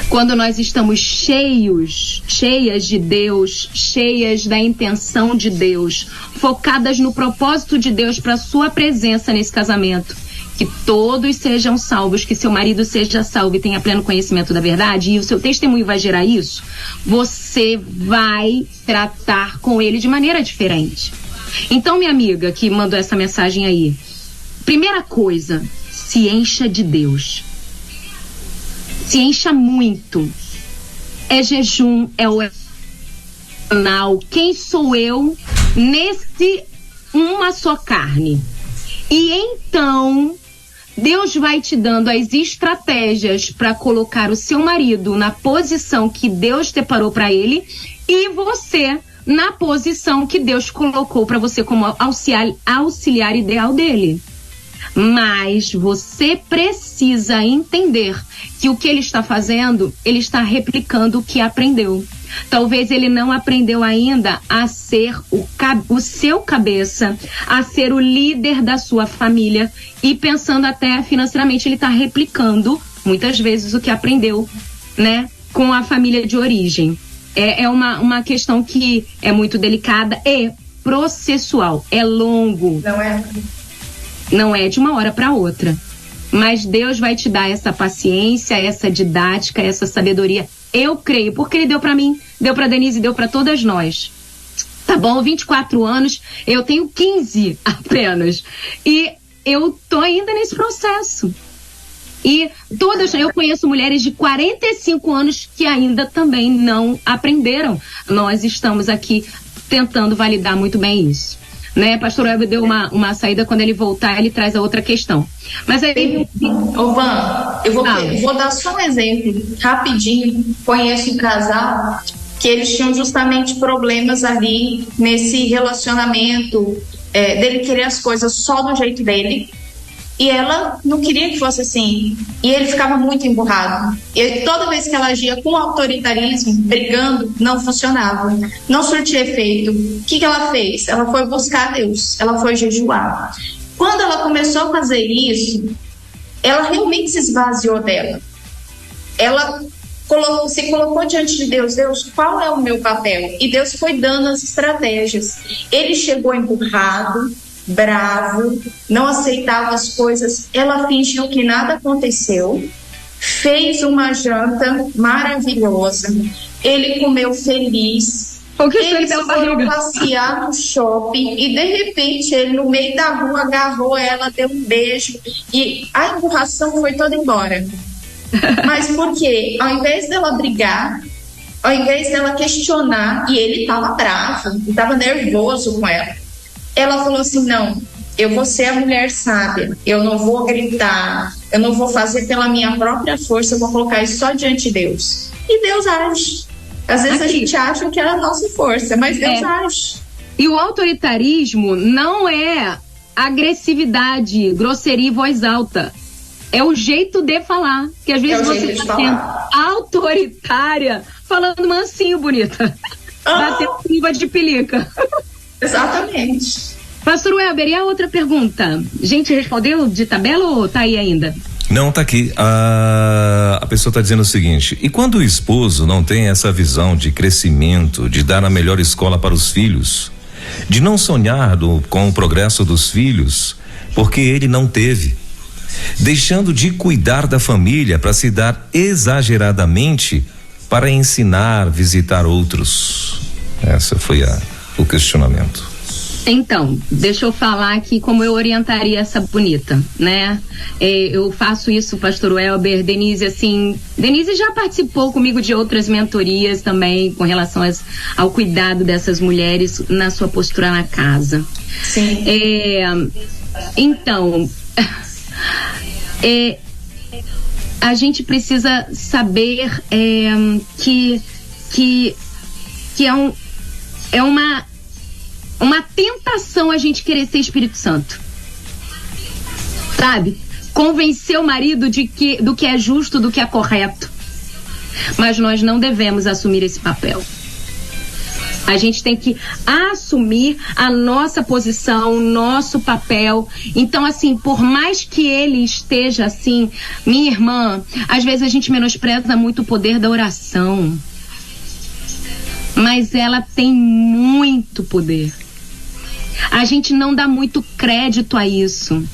Quando nós estamos cheias de Deus, cheias da intenção de Deus, focadas no propósito de Deus para sua presença nesse casamento, que todos sejam salvos, que seu marido seja salvo e tenha pleno conhecimento da verdade, e o seu testemunho vai gerar isso, você vai tratar com ele de maneira diferente. Então, minha amiga que mandou essa mensagem aí, primeira coisa, se encha de Deus. Se encha muito. É jejum, é oração. Quem sou eu nesse uma só carne? E então, Deus vai te dando as estratégias para colocar o seu marido na posição que Deus preparou para ele e você na posição que Deus colocou para você como auxiliar ideal dele. Mas você precisa entender que o que ele está fazendo, ele está replicando o que aprendeu. Talvez ele não aprendeu ainda a ser o seu cabeça, a ser o líder da sua família, e pensando até financeiramente, ele está replicando muitas vezes o que aprendeu, né, com a família de origem. É uma questão que é muito delicada e processual, é longo. Não é de uma hora para outra. Mas Deus vai te dar essa paciência, essa didática, essa sabedoria. Eu creio, porque ele deu para mim, deu para Denise, deu para todas nós. Tá bom, 24 anos, eu tenho 15 apenas. E eu tô ainda nesse processo. E eu conheço mulheres de 45 anos que ainda também não aprenderam. Nós estamos aqui tentando validar muito bem isso. Né? Pastor Elber deu uma saída, quando ele voltar ele traz a outra questão. Mas aí... Ô Van, eu vou dar só um exemplo rapidinho. Conheço um casal que eles tinham justamente problemas ali nesse relacionamento, dele querer as coisas só do jeito dele, e ela não queria que fosse assim, e ele ficava muito emburrado. E toda vez que ela agia com autoritarismo, brigando, não funcionava, não surtia efeito. O que ela fez? Ela foi buscar Deus, ela foi jejuar. Quando ela começou a fazer isso, ela realmente se esvaziou dela. Ela se colocou diante de Deus. Deus, qual é o meu papel? E Deus foi dando as estratégias. Ele chegou emburrado, bravo, não aceitava as coisas. Ela fingiu que nada aconteceu, fez uma janta maravilhosa, ele comeu feliz, eles foram passear no shopping e de repente ele no meio da rua agarrou ela, deu um beijo e a emburração foi toda embora. Mas por quê? Ao invés dela brigar, ao invés dela questionar, e ele estava bravo, estava nervoso com ela, ela falou assim: não, eu vou ser a mulher sábia, eu não vou gritar, eu não vou fazer pela minha própria força, eu vou colocar isso só diante de Deus. E Deus age. Às vezes a gente acha que é a nossa força, mas Deus age. E o autoritarismo não é agressividade, grosseria e voz alta. É o jeito de falar. Que às vezes você está sendo autoritária, falando mansinho, bonita. Batendo língua de pelica. Exatamente. Pastor Elber, e a outra pergunta? Gente, respondeu de tabela ou tá aí ainda? Não, tá aqui. A pessoa tá dizendo o seguinte: e quando o esposo não tem essa visão de crescimento, de dar a melhor escola para os filhos, de não sonhar com o progresso dos filhos, porque ele não teve, deixando de cuidar da família para se dar exageradamente para ensinar, visitar outros? Essa foi o questionamento. Então, deixa eu falar aqui como eu orientaria essa bonita, né? Eu faço isso, pastor Elber, Denise, assim, Denise já participou comigo de outras mentorias também com relação ao cuidado dessas mulheres na sua postura na casa. Sim. Então, a gente precisa saber que é uma tentação a gente querer ser Espírito Santo, sabe? Convencer o marido do que é justo, do que é correto. Mas nós não devemos assumir esse papel. A gente tem que assumir a nossa posição, o nosso papel. Então, assim, por mais que ele esteja assim, minha irmã, às vezes a gente menospreza muito o poder da oração. Mas ela tem muito poder. A gente não dá muito crédito a isso.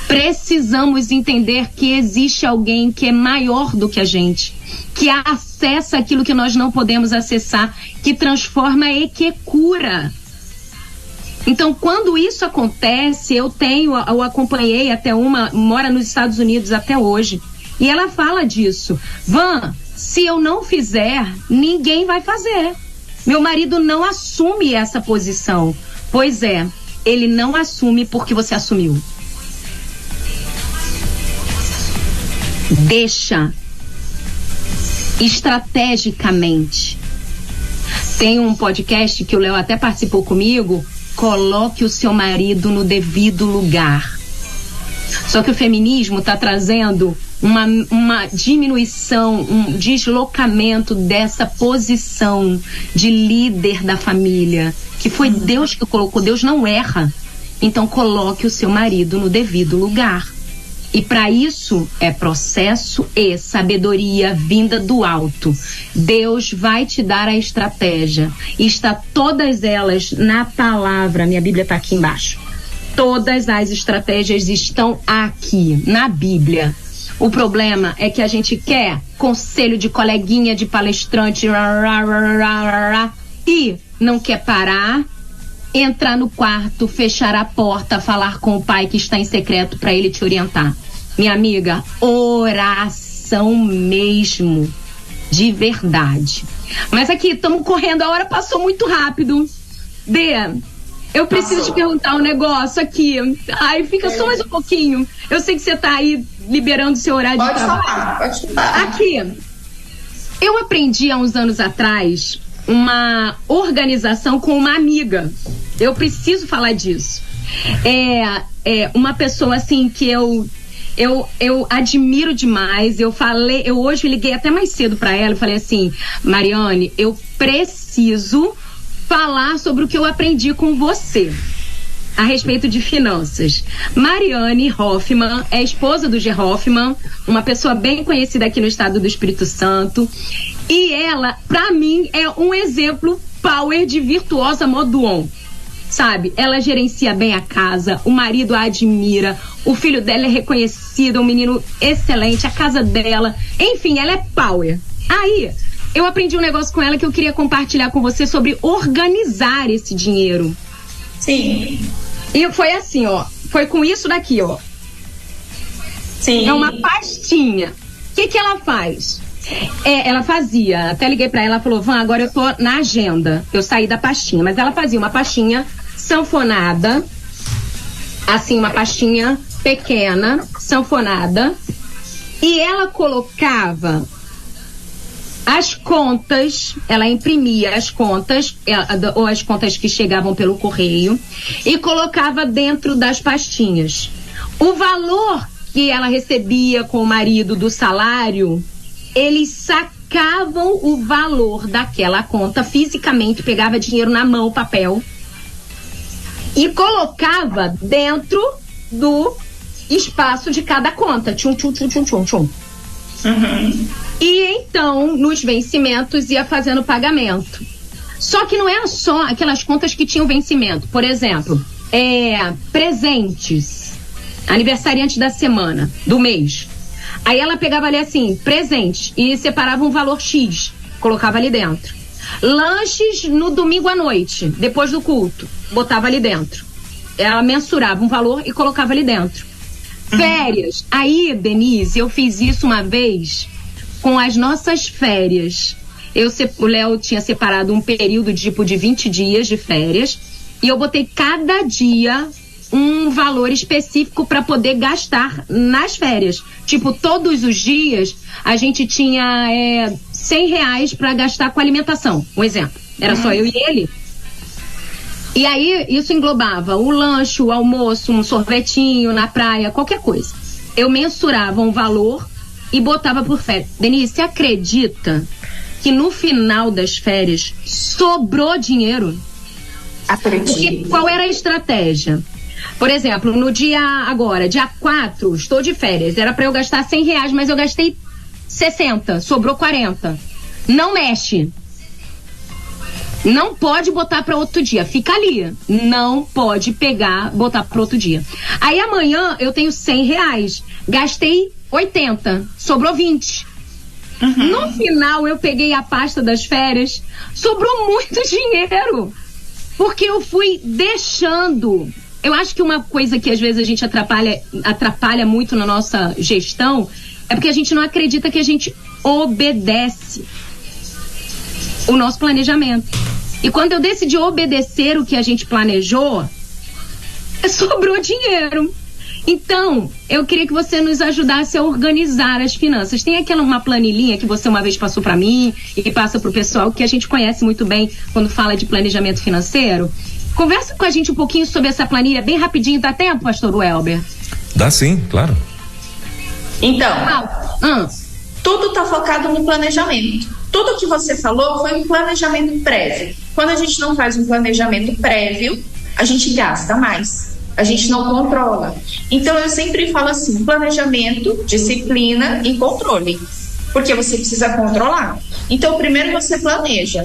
Precisamos entender que existe alguém que é maior do que a gente, que acessa aquilo que nós não podemos acessar, que transforma e que cura. Então, quando isso acontece, eu acompanhei até mora nos Estados Unidos até hoje, e ela fala disso. Van, se eu não fizer, ninguém vai fazer. Meu marido não assume essa posição. Pois é, ele não assume porque você assumiu. Deixa estrategicamente. Tem um podcast que o Léo até participou comigo. Coloque o seu marido no devido lugar. Só que o feminismo está trazendo uma diminuição, um deslocamento dessa posição de líder da família, que foi Deus que colocou. Deus não erra. Então coloque o seu marido no devido lugar. E para isso é processo e sabedoria vinda do alto. Deus vai te dar a estratégia. E está todas elas na palavra. Minha Bíblia está aqui embaixo. Todas as estratégias estão aqui, na Bíblia. O problema é que a gente quer conselho de coleguinha, de palestrante, e não quer parar, entrar no quarto, fechar a porta, falar com o pai que está em secreto para ele te orientar. Minha amiga, oração mesmo, de verdade. Mas aqui, estamos correndo, a hora passou muito rápido. Dê, eu preciso te perguntar um negócio aqui. Ai, fica só mais um pouquinho. Eu sei que você está aí liberando seu horário de trabalho. Pode falar. Aqui, eu aprendi há uns anos atrás uma organização com uma amiga. Eu preciso falar disso. É uma pessoa assim que eu admiro demais. Eu hoje liguei até mais cedo para ela e falei assim: Mariane, eu preciso falar sobre o que eu aprendi com você a respeito de finanças. Mariane Hoffman é esposa do G. Hoffman, uma pessoa bem conhecida aqui no estado do Espírito Santo, e ela, pra mim, é um exemplo power de virtuosa modo on. Sabe, ela gerencia bem a casa, o marido a admira, o filho dela é reconhecido, um menino excelente, a casa dela, enfim, ela é power. Aí, eu aprendi um negócio com ela que eu queria compartilhar com você sobre organizar esse dinheiro. Sim. E foi assim, ó, foi com isso daqui, ó. Sim. É uma pastinha. O que ela faz? Ela fazia, até liguei pra ela, falou: Van, agora eu tô na agenda. Eu saí da pastinha, mas ela fazia uma pastinha sanfonada, assim, uma pastinha pequena, sanfonada, e ela colocava as contas, ela imprimia as contas, ou as contas que chegavam pelo correio, e colocava dentro das pastinhas. O valor que ela recebia com o marido do salário, eles sacavam o valor daquela conta fisicamente, pegava dinheiro na mão, papel, e colocava dentro do espaço de cada conta. Tchum, tchum, tchum, tchum, tchum, tchum. Uhum. E então, nos vencimentos, ia fazendo pagamento. Só que não era só aquelas contas que tinham vencimento. Por exemplo, presentes, aniversariante da semana, do mês. Aí ela pegava ali assim, presente, e separava um valor X, colocava ali dentro. Lanches no domingo à noite, depois do culto, botava ali dentro. Ela mensurava um valor e colocava ali dentro. Férias. Aí, Denise, eu fiz isso uma vez com as nossas férias. O Léo tinha separado um período tipo de 20 dias de férias, e eu botei cada dia um valor específico para poder gastar nas férias. Tipo, todos os dias a gente tinha R$100 para gastar com alimentação, um exemplo. Era só eu e ele. E aí isso englobava o lanche, o almoço, um sorvetinho na praia, qualquer coisa. Eu mensurava um valor e botava por férias. Denise, você acredita que no final das férias sobrou dinheiro? Acredito. Porque qual era a estratégia? Por exemplo, no dia 4, estou de férias, era para eu gastar R$100, mas eu gastei 60, sobrou 40. Não mexe. Não pode botar para outro dia, fica ali. Não pode botar para outro dia. Aí amanhã eu tenho R$100, gastei 80, sobrou 20. Uhum. No final eu peguei a pasta das férias, sobrou muito dinheiro. Porque eu fui deixando. Eu acho que uma coisa que às vezes a gente atrapalha muito na nossa gestão é porque a gente não acredita que a gente obedece o nosso planejamento. E quando eu decidi obedecer o que a gente planejou, sobrou dinheiro. Então, eu queria que você nos ajudasse a organizar as finanças. Tem uma planilhinha que você uma vez passou para mim e passa para o pessoal, que a gente conhece muito bem quando fala de planejamento financeiro. Conversa com a gente um pouquinho sobre essa planilha, bem rapidinho. Dá tempo, pastor Welber? Dá sim, claro. Então, tudo está focado no planejamento. Tudo que você falou foi um planejamento prévio. Quando a gente não faz um planejamento prévio, a gente gasta mais. A gente não controla. Então, eu sempre falo assim, planejamento, disciplina e controle. Porque você precisa controlar. Então, primeiro você planeja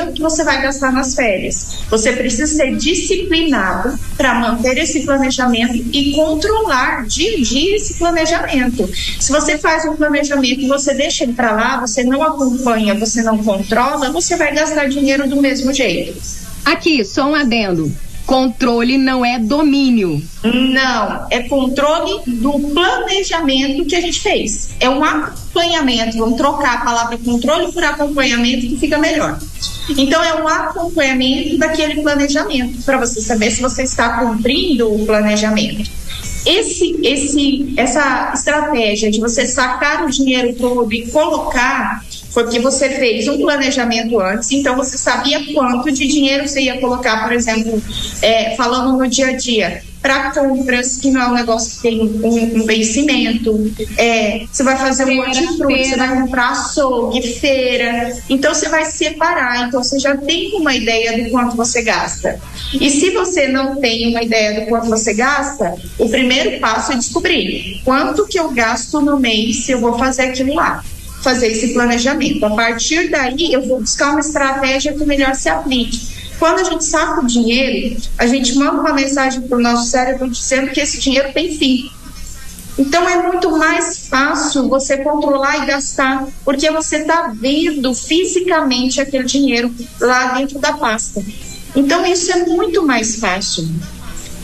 o que você vai gastar nas férias. Você precisa ser disciplinado para manter esse planejamento e controlar dia a dia esse planejamento. Se você faz um planejamento e você deixa ele para lá, você não acompanha, você não controla, você vai gastar dinheiro do mesmo jeito. Aqui, só um adendo. Controle não é domínio. Não, é controle do planejamento que a gente fez. É um acompanhamento, vamos trocar a palavra controle por acompanhamento que fica melhor. Então é um acompanhamento daquele planejamento, para você saber se você está cumprindo o planejamento. Essa estratégia de você sacar o dinheiro todo e colocar, foi porque você fez um planejamento antes, então você sabia quanto de dinheiro você ia colocar, por exemplo, falando no dia a dia, para compras, que não é um negócio que tem um vencimento, você vai fazer um hortifruti, você vai comprar açougue, feira, então você vai separar, então você já tem uma ideia do quanto você gasta. E se você não tem uma ideia do quanto você gasta, o primeiro passo é descobrir quanto que eu gasto no mês se eu vou fazer aquilo lá. Fazer esse planejamento. A partir daí, eu vou buscar uma estratégia que melhor se aplique. Quando a gente saca o dinheiro, a gente manda uma mensagem para o nosso cérebro dizendo que esse dinheiro tem fim. Então, é muito mais fácil você controlar e gastar, porque você está vendo fisicamente aquele dinheiro lá dentro da pasta. Então, isso é muito mais fácil.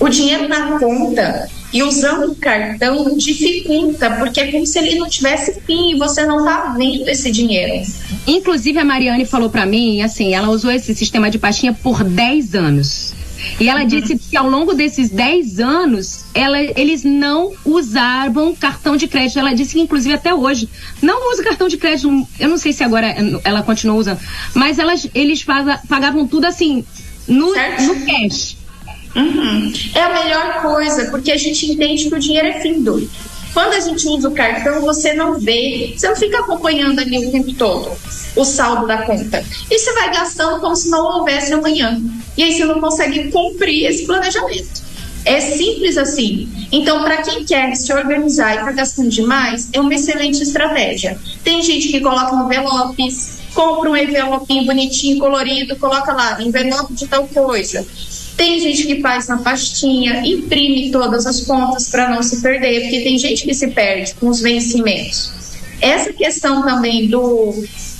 O dinheiro na conta e usando o cartão dificulta, porque é como se ele não tivesse fim e você não tá vendo esse dinheiro. Inclusive, a Mariane falou pra mim, assim, ela usou esse sistema de pastinha por 10 anos. E ela disse que ao longo desses 10 anos, eles não usavam cartão de crédito. Ela disse que, inclusive, até hoje, não usa cartão de crédito. Eu não sei se agora ela continua usando, mas eles pagavam tudo assim, no cash. É a melhor coisa, porque a gente entende que o dinheiro é finito. Quando a gente usa o cartão, você não vê, você não fica acompanhando ali o tempo todo o saldo da conta. E você vai gastando como se não houvesse amanhã. E aí você não consegue cumprir esse planejamento. É simples assim. Então, para quem quer se organizar e está gastando demais, é uma excelente estratégia. Tem gente que coloca envelopes, compra um envelopinho bonitinho, colorido, coloca lá, envelope de tal coisa. Tem gente que faz na pastinha, imprime todas as contas para não se perder, porque tem gente que se perde com os vencimentos. Essa questão também do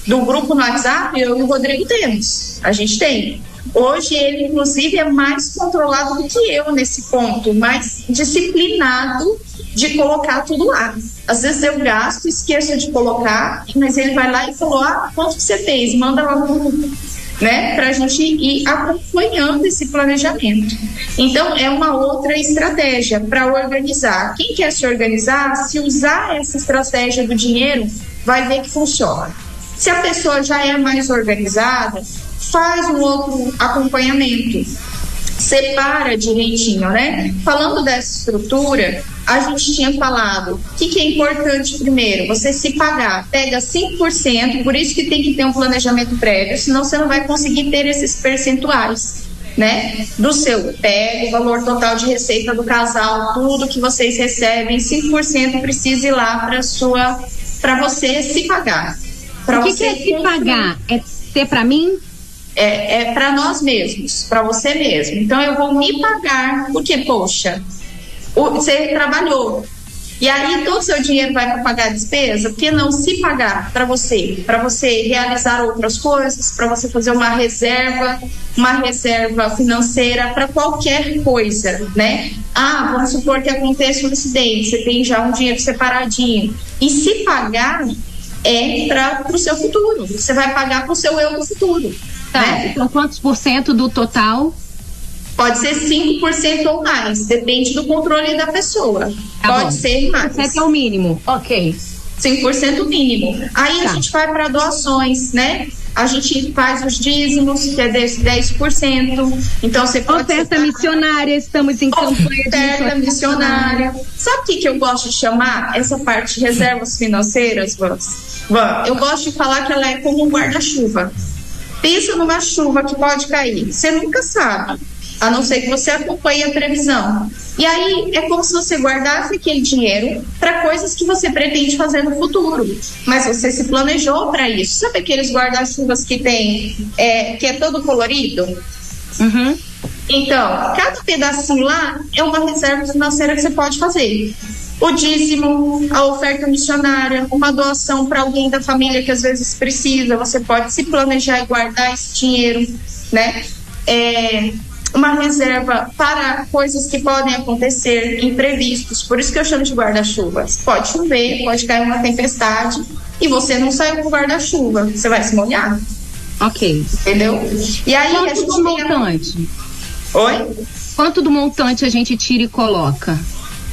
grupo no WhatsApp, eu e o Rodrigo temos. A gente tem. Hoje ele, inclusive, é mais controlado do que eu nesse ponto, mais disciplinado de colocar tudo lá. Às vezes eu gasto, esqueço de colocar, mas ele vai lá e falou, quanto que você fez? Manda lá no grupo. Né, para a gente ir acompanhando esse planejamento. Então, é uma outra estratégia para organizar. Quem quer se organizar, se usar essa estratégia do dinheiro, vai ver que funciona. Se a pessoa já é mais organizada, faz um outro acompanhamento. Separa direitinho, né? Falando dessa estrutura, a gente tinha falado o que é importante primeiro, você se pagar, pega 5%, por isso que tem que ter um planejamento prévio, senão você não vai conseguir ter esses percentuais, né? Do seu, pega o valor total de receita do casal, tudo que vocês recebem, 5% precisa ir lá para você se pagar. O que é se pagar? É ter para mim? É para nós mesmos, para você mesmo. Então eu vou me pagar, porque, poxa, você trabalhou. E aí todo o seu dinheiro vai para pagar a despesa, porque não se pagar para você realizar outras coisas, para você fazer uma reserva financeira para qualquer coisa, né? Vamos supor que aconteça um acidente, você tem já um dinheiro separadinho. E se pagar para o seu futuro, você vai pagar para o seu eu do futuro. Tá, né? Então quantos por cento do total? Pode ser 5% ou mais, depende do controle da pessoa. Pode ser mais. 5% é o mínimo, ok. 5% mínimo. Aí a gente vai para doações, né? a gente faz os dízimos, que é desse 10%. Então você pode oferta missionária, estamos em campanha de oferta missionária. Sabe o que eu gosto de chamar essa parte de reservas financeiras, Van? Eu gosto de falar que ela é como um guarda-chuva. Pensa numa chuva que pode cair. Você nunca sabe, a não ser que você acompanhe a previsão. E aí é como se você guardasse aquele dinheiro para coisas que você pretende fazer no futuro. Mas você se planejou para isso. Sabe aqueles guarda-chuvas que tem, que é todo colorido? Uhum. Então, cada pedacinho lá é uma reserva financeira que você pode fazer. O dízimo, a oferta missionária, uma doação para alguém da família que às vezes precisa, você pode se planejar e guardar esse dinheiro, né? Uma reserva para coisas que podem acontecer, imprevistos, por isso que eu chamo de guarda-chuvas. Pode chover, pode cair uma tempestade e você não saiu com o guarda-chuva, você vai se molhar. Ok. Entendeu? E aí Quanto a gente do montante? Oi? Quanto do montante a gente tira e coloca?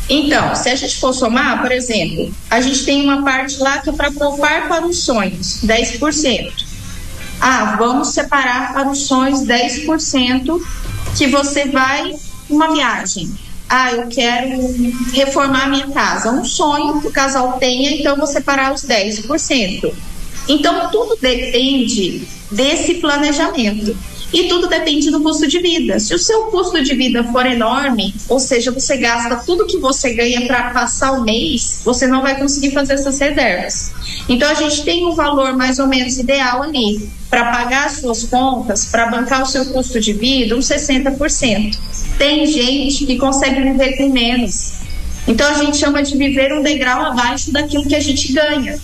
Então, se a gente for somar, por exemplo, a gente tem uma parte lá que é para poupar para os sonhos, 10%. Vamos separar para os sonhos 10% que você vai uma viagem. Eu quero reformar minha casa. Um sonho que o casal tenha, então eu vou separar os 10%. Então, tudo depende desse planejamento. E tudo depende do custo de vida. Se o seu custo de vida for enorme, ou seja, você gasta tudo que você ganha para passar o mês, você não vai conseguir fazer essas reservas. Então a gente tem um valor mais ou menos ideal ali para pagar as suas contas, para bancar o seu custo de vida, uns 60%. Tem gente que consegue viver com menos. Então a gente chama de viver um degrau abaixo daquilo que a gente ganha.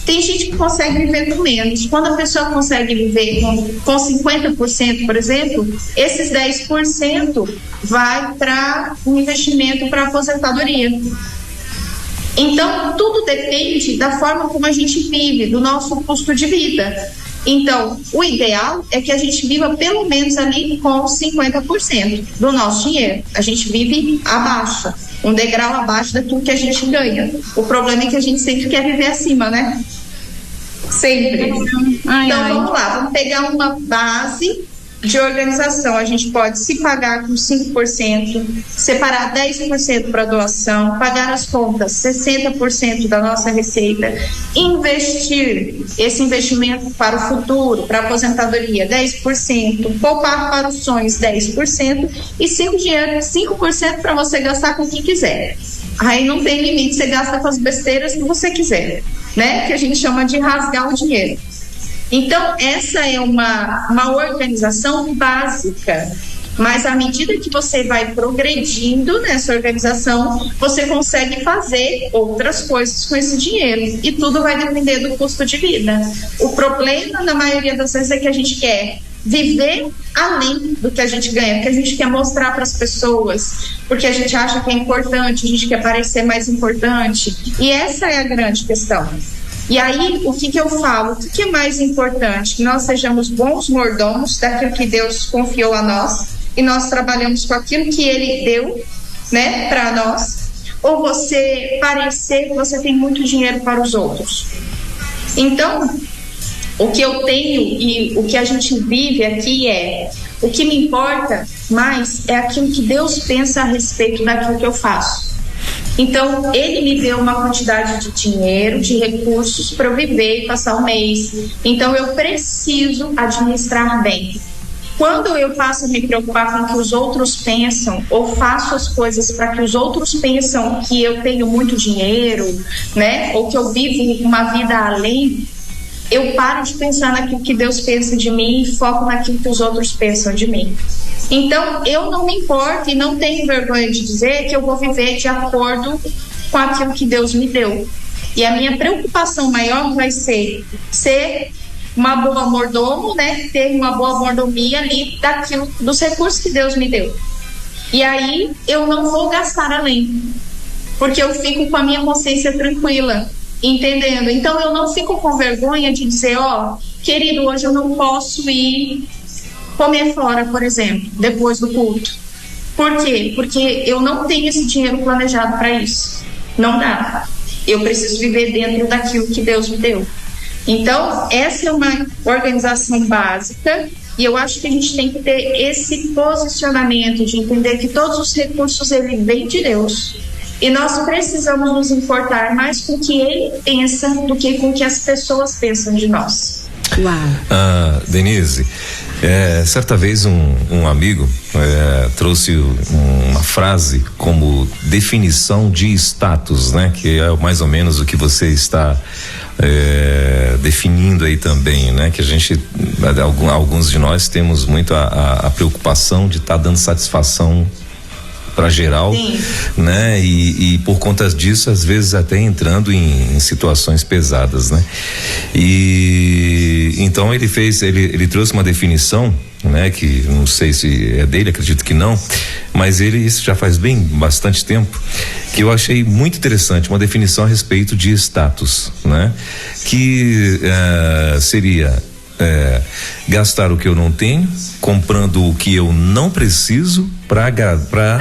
Tem gente que consegue viver com menos. Quando a pessoa consegue viver com 50%, por exemplo, esses 10% vai para um investimento para aposentadoria. Então, tudo depende da forma como a gente vive, do nosso custo de vida. Então, o ideal é que a gente viva pelo menos ali com 50% do nosso dinheiro. A gente vive abaixo, um degrau abaixo daquilo que a gente ganha. O problema é que a gente sempre quer viver acima, né? Sempre. Vamos lá, vamos pegar uma base de organização. A gente pode se pagar com 5%, separar 10% para doação, pagar as contas 60% da nossa receita, investir esse investimento para o futuro, para a aposentadoria 10%, poupar para os sonhos 10% e 5% para você gastar com o que quiser. Aí não tem limite, você gasta com as besteiras que você quiser, né? Que a gente chama de rasgar o dinheiro. Então, essa é uma organização básica, mas à medida que você vai progredindo nessa organização, você consegue fazer outras coisas com esse dinheiro e tudo vai depender do custo de vida. O problema, na maioria das vezes, é que a gente quer viver além do que a gente ganha, porque a gente quer mostrar para as pessoas, porque a gente acha que é importante, a gente quer parecer mais importante, e essa é a grande questão. E aí, o que eu falo? O que é mais importante? Que nós sejamos bons mordomos daquilo que Deus confiou a nós e nós trabalhamos com aquilo que Ele deu, né, para nós, ou você parecer que você tem muito dinheiro para os outros. Então, o que eu tenho e o que a gente vive aqui o que me importa mais é aquilo que Deus pensa a respeito daquilo que eu faço. Então, Ele me deu uma quantidade de dinheiro, de recursos para eu viver e passar o mês. Então, eu preciso administrar bem. Quando eu passo a me preocupar com o que os outros pensam, ou faço as coisas para que os outros pensam que eu tenho muito dinheiro, né? Ou que eu vivo uma vida além, eu paro de pensar naquilo que Deus pensa de mim e foco naquilo que os outros pensam de mim. Então, eu não me importo e não tenho vergonha de dizer que eu vou viver de acordo com aquilo que Deus me deu. E a minha preocupação maior vai ser uma boa mordomo, né? Ter uma boa mordomia ali daquilo, dos recursos que Deus me deu. E aí, eu não vou gastar além, porque eu fico com a minha consciência tranquila, entendendo? Então, eu não fico com vergonha de dizer, querido, hoje eu não posso ir comer fora, por exemplo, depois do culto. Por quê? Porque eu não tenho esse dinheiro planejado para isso. Não dá. Eu preciso viver dentro daquilo que Deus me deu. Então, essa é uma organização básica e eu acho que a gente tem que ter esse posicionamento de entender que todos os recursos ele vêm de Deus. E nós precisamos nos importar mais com o que ele pensa do que com o que as pessoas pensam de nós. Uau. Denise, certa vez um amigo trouxe uma frase como definição de status, né? Que é mais ou menos o que você está definindo aí também, né? Que a gente, alguns de nós temos muito a preocupação de estar dando satisfação para geral, sim, né? E por conta disso, às vezes até entrando em situações pesadas, né? E então ele trouxe uma definição, né? Que não sei se é dele, acredito que não, mas isso já faz bastante tempo, que eu achei muito interessante, uma definição a respeito de status, né? Que seria gastar o que eu não tenho, comprando o que eu não preciso para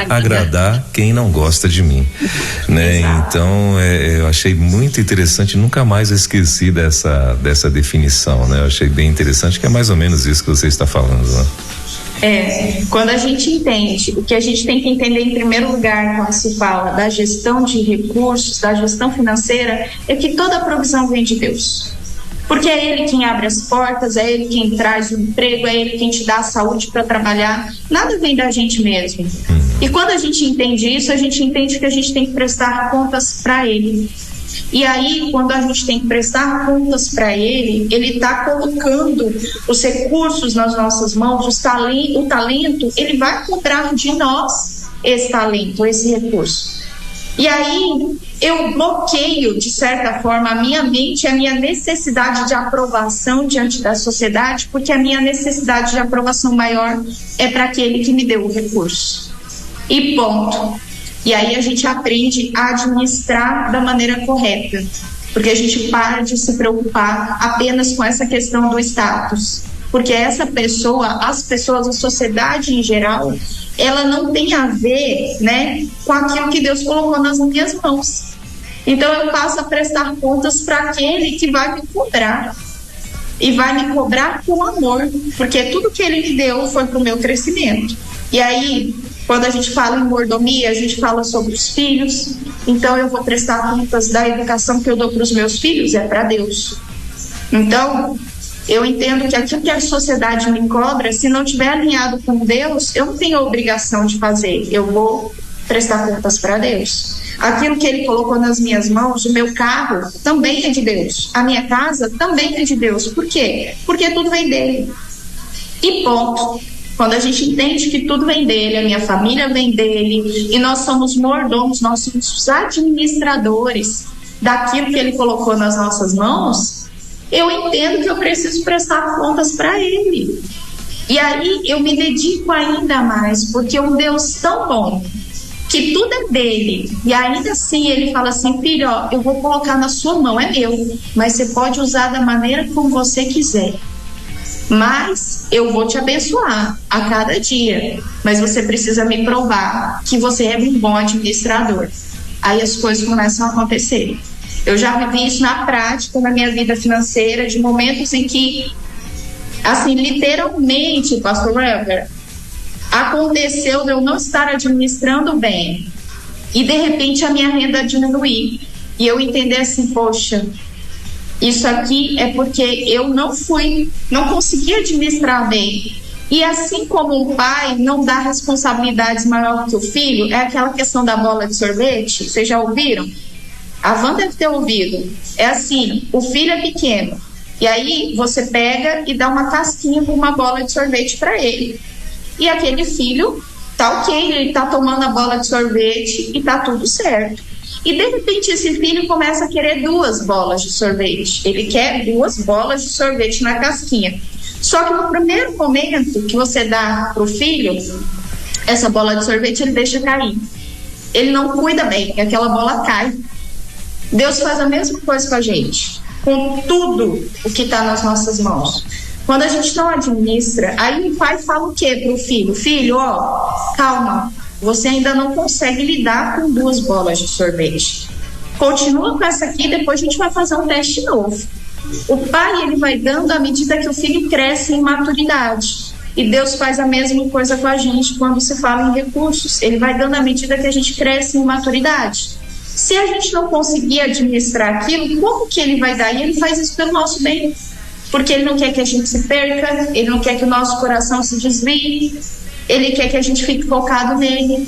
agradar quem não gosta de mim, né? Então eu achei muito interessante, nunca mais esqueci dessa definição, né? Eu achei bem interessante, que é mais ou menos isso que você está falando, né? Quando a gente entende, o que a gente tem que entender em primeiro lugar quando se fala da gestão de recursos, da gestão financeira, é que toda a provisão vem de Deus. Porque é Ele quem abre as portas, é Ele quem traz o emprego, é Ele quem te dá a saúde para trabalhar. Nada vem da gente mesmo. E quando a gente entende isso, a gente entende que a gente tem que prestar contas para Ele. E aí, quando a gente tem que prestar contas para Ele, Ele está colocando os recursos nas nossas mãos, o talento, Ele vai cobrar de nós esse talento, esse recurso. E aí eu bloqueio, de certa forma, a minha mente, a minha necessidade de aprovação diante da sociedade, porque a minha necessidade de aprovação maior é para aquele que me deu o recurso. E ponto. E aí a gente aprende a administrar da maneira correta, porque a gente para de se preocupar apenas com essa questão do status. Porque essa pessoa, as pessoas, a sociedade em geral, ela não tem a ver, né, com aquilo que Deus colocou nas minhas mãos. Então eu passo a prestar contas para aquele que vai me cobrar. E vai me cobrar com amor, porque tudo que ele me deu foi para o meu crescimento. E aí, quando a gente fala em mordomia, a gente fala sobre os filhos. Então eu vou prestar contas da educação que eu dou para os meus filhos, é para Deus. Então eu entendo que aquilo que a sociedade me cobra, se não estiver alinhado com Deus, eu não tenho a obrigação de fazer. Eu vou prestar contas para Deus. Aquilo que Ele colocou nas minhas mãos, o meu carro, também é de Deus. A minha casa também é de Deus. Por quê? Porque tudo vem dele. E ponto. Quando a gente entende que tudo vem dele, a minha família vem dele, e nós somos mordomos, nós somos os administradores daquilo que Ele colocou nas nossas mãos, eu entendo que eu preciso prestar contas para Ele. E aí eu me dedico ainda mais, porque um Deus tão bom, que tudo é dele, e ainda assim Ele fala assim: filho, ó, eu vou colocar na sua mão, é meu, mas você pode usar da maneira como você quiser. Mas eu vou te abençoar a cada dia, mas você precisa me provar que você é um bom administrador. Aí as coisas começam a acontecer. Eu já vivi isso na prática, na minha vida financeira, de momentos em que, assim, literalmente, pastor Weber, aconteceu de eu não estar administrando bem e de repente a minha renda diminuir e eu entender assim: poxa, isso aqui é porque eu não consegui administrar bem. E assim como um pai não dá responsabilidades maior que o filho, é aquela questão da bola de sorvete, vocês já ouviram? A Van deve ter ouvido. É assim, o filho é pequeno e aí você pega e dá uma casquinha com uma bola de sorvete para ele. E aquele filho tá ok, ele tá tomando a bola de sorvete e tá tudo certo. E de repente esse filho começa a querer 2 bolas de sorvete. Ele quer 2 bolas de sorvete na casquinha. Só que no primeiro momento que você dá pro filho essa bola de sorvete, ele deixa cair. Ele não cuida bem, aquela bola cai. Deus faz a mesma coisa com a gente, com tudo o que está nas nossas mãos. Quando a gente não administra, aí o pai fala o quê pro filho? Filho, ó, calma, você ainda não consegue lidar com 2 bolas de sorvete. Continua com essa aqui, depois a gente vai fazer um teste novo. O pai, ele vai dando à medida que o filho cresce em maturidade. E Deus faz a mesma coisa com a gente quando se fala em recursos. Ele vai dando à medida que a gente cresce em maturidade. Se a gente não conseguir administrar aquilo, como que ele vai dar? E ele faz isso pelo nosso bem. Porque ele não quer que a gente se perca, ele não quer que o nosso coração se desvie, ele quer que a gente fique focado nele.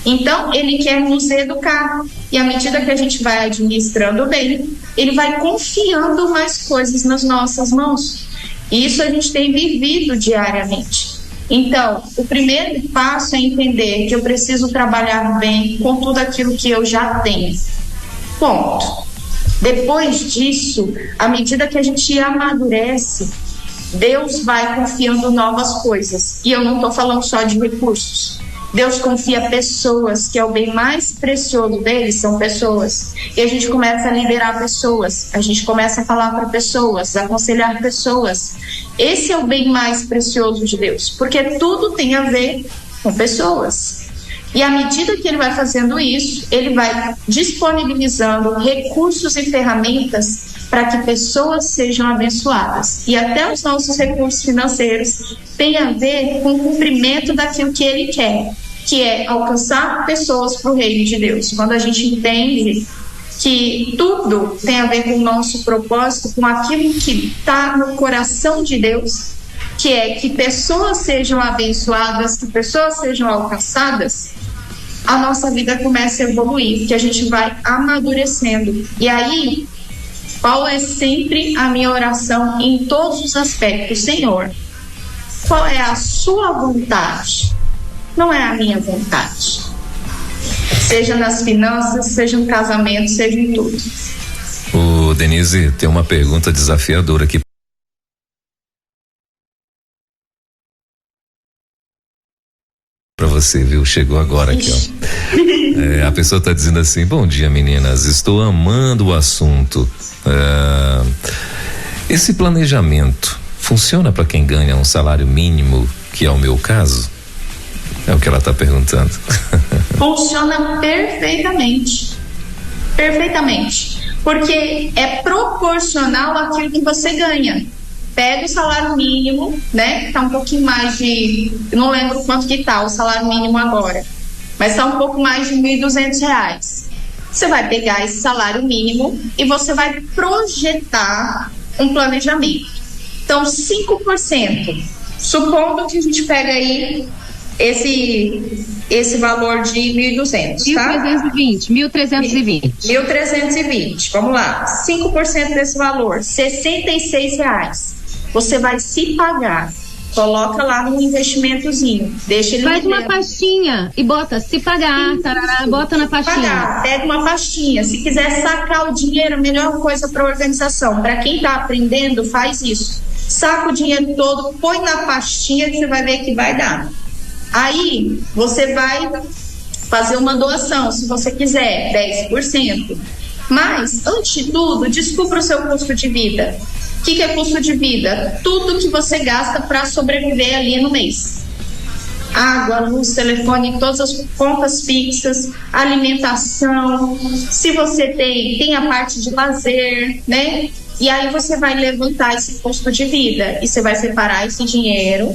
Então, ele quer nos educar. E à medida que a gente vai administrando bem, ele vai confiando mais coisas nas nossas mãos. E isso a gente tem vivido diariamente. Então, o primeiro passo é entender que eu preciso trabalhar bem com tudo aquilo que eu já tenho. Ponto. Depois disso, à medida que a gente amadurece, Deus vai confiando novas coisas. E eu não estou falando só de recursos. Deus confia pessoas, que é o bem mais precioso deles, são pessoas. E a gente começa a liderar pessoas, a gente começa a falar para pessoas, a aconselhar pessoas. Esse é o bem mais precioso de Deus, porque tudo tem a ver com pessoas. E à medida que ele vai fazendo isso, ele vai disponibilizando recursos e ferramentas para que pessoas sejam abençoadas. E até os nossos recursos financeiros têm a ver com o cumprimento daquilo que ele quer, que é alcançar pessoas para o reino de Deus. Quando a gente entende que tudo tem a ver com o nosso propósito, com aquilo que está no coração de Deus, que é que pessoas sejam abençoadas, que pessoas sejam alcançadas, a nossa vida começa a evoluir, que a gente vai amadurecendo. E aí, qual é sempre a minha oração em todos os aspectos? Senhor, qual é a sua vontade? Não é a minha vontade. Seja nas finanças, seja no casamento, seja em tudo. Ô, Denise, tem uma pergunta desafiadora aqui pra você, viu? Chegou agora aqui, ó. A pessoa tá dizendo assim: bom dia, meninas, estou amando o assunto. Esse planejamento funciona para quem ganha um salário mínimo, que é o meu caso? É o que ela tá perguntando. Funciona perfeitamente. Perfeitamente. Porque é proporcional àquilo que você ganha. Pega o salário mínimo, né? Tá um pouquinho mais de... Eu não lembro quanto que tá o salário mínimo agora. Mas tá um pouco mais de R$1.200. Você vai pegar esse salário mínimo e você vai projetar um planejamento. Então, 5%. Supondo que a gente pega aí esse valor de 1.200, tá? 1.320. 1.320, vamos lá. 5% desse valor, R$66. Você vai se pagar. Coloca lá no investimentozinho. Deixa ele faz uma pastinha e bota se pagar, tarará, bota na pastinha. Pagar, pega uma pastinha. Se quiser sacar o dinheiro, a melhor coisa para a organização. Para quem está aprendendo, faz isso. Saca o dinheiro todo, põe na pastinha que você vai ver que vai dar. Aí você vai fazer uma doação, se você quiser, 10%. Mas, antes de tudo, descubra o seu custo de vida. O que é custo de vida? Tudo que você gasta para sobreviver ali no mês. Água, luz, telefone, todas as contas fixas, alimentação. Se você tem a parte de lazer, né? E aí você vai levantar esse custo de vida e você vai separar esse dinheiro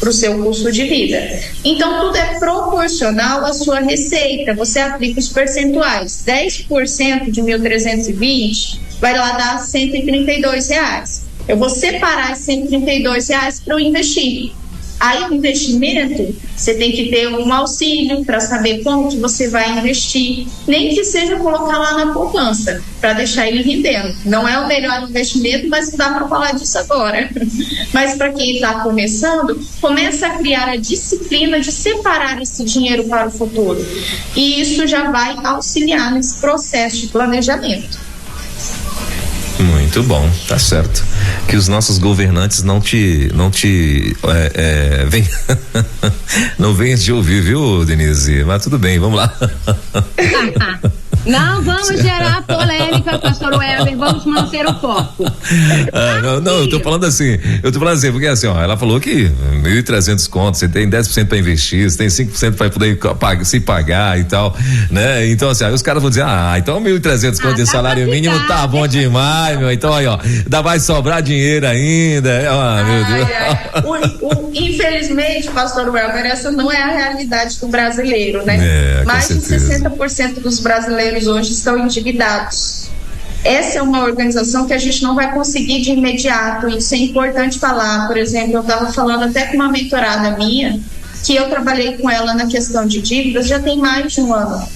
para o seu custo de vida. Então, tudo é proporcional à sua receita. Você aplica os percentuais. 10% de 1.320 vai lá dar R$132. Eu vou separar esses R$132 para eu investir. Aí o investimento, você tem que ter um auxílio para saber como que você vai investir, nem que seja colocar lá na poupança, para deixar ele rendendo. Não é o melhor investimento, mas não dá para falar disso agora. Mas para quem está começando, começa a criar a disciplina de separar esse dinheiro para o futuro. E isso já vai auxiliar nesse processo de planejamento. Muito bom, tá certo. Que os nossos governantes não te não venham te ouvir, viu, Denise? Mas tudo bem, vamos lá. Não vamos gerar polêmica, pastor Welber, vamos manter o foco. Não, eu tô falando assim, porque assim, ó, ela falou que 1.300 contos, você tem 10% pra investir, você tem 5% pra poder se pagar e tal, né? Então assim, aí os caras vão dizer, então 1.300 contos de salário mínimo tá bom demais, meu, então aí, ó, ainda vai sobrar dinheiro ainda, meu Deus. Infelizmente, pastor Welber, essa não é a realidade do brasileiro, né? Mais de 60% dos brasileiros hoje estão endividados. Essa é uma organização que a gente não vai conseguir de imediato, isso é importante falar. Por exemplo, eu estava falando até com uma mentorada minha, que eu trabalhei com ela na questão de dívidas já tem mais de um ano.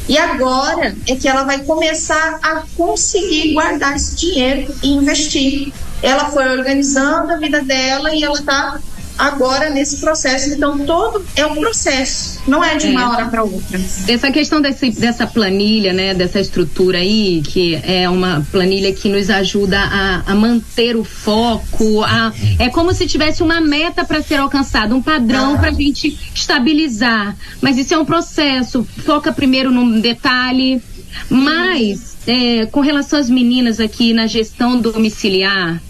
E agora é que ela vai começar a conseguir guardar esse dinheiro e investir. Ela foi organizando a vida dela e ela está agora nesse processo. Então, todo é um processo, não é de uma hora para outra. Essa questão dessa planilha, né, dessa estrutura aí, que é uma planilha que nos ajuda a manter o foco, é como se tivesse uma meta para ser alcançada, um padrão para a gente estabilizar. Mas isso é um processo, foca primeiro num detalhe, mas com relação às meninas aqui na gestão domiciliar,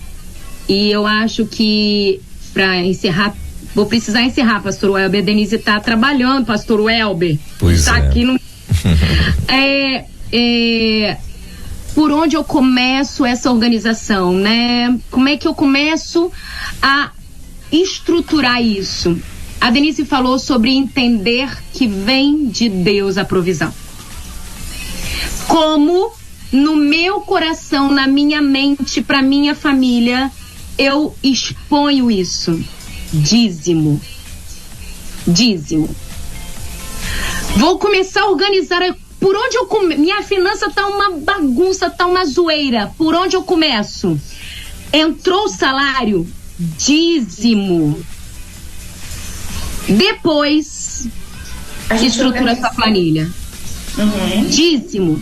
e eu acho que para encerrar, vou precisar encerrar, pastor Welber. Denise está trabalhando, pastor Welber. Pois tá aqui no... Por onde eu começo essa organização, né? Como é que eu começo a estruturar isso? A Denise falou sobre entender que vem de Deus a provisão. Como no meu coração, na minha mente, para minha família, eu exponho isso. Dízimo. Vou começar a organizar. Por onde eu começo? Minha finança tá uma bagunça, tá uma zoeira. Por onde eu começo? Entrou o salário? Dízimo. Depois, estrutura essa planilha. Dízimo.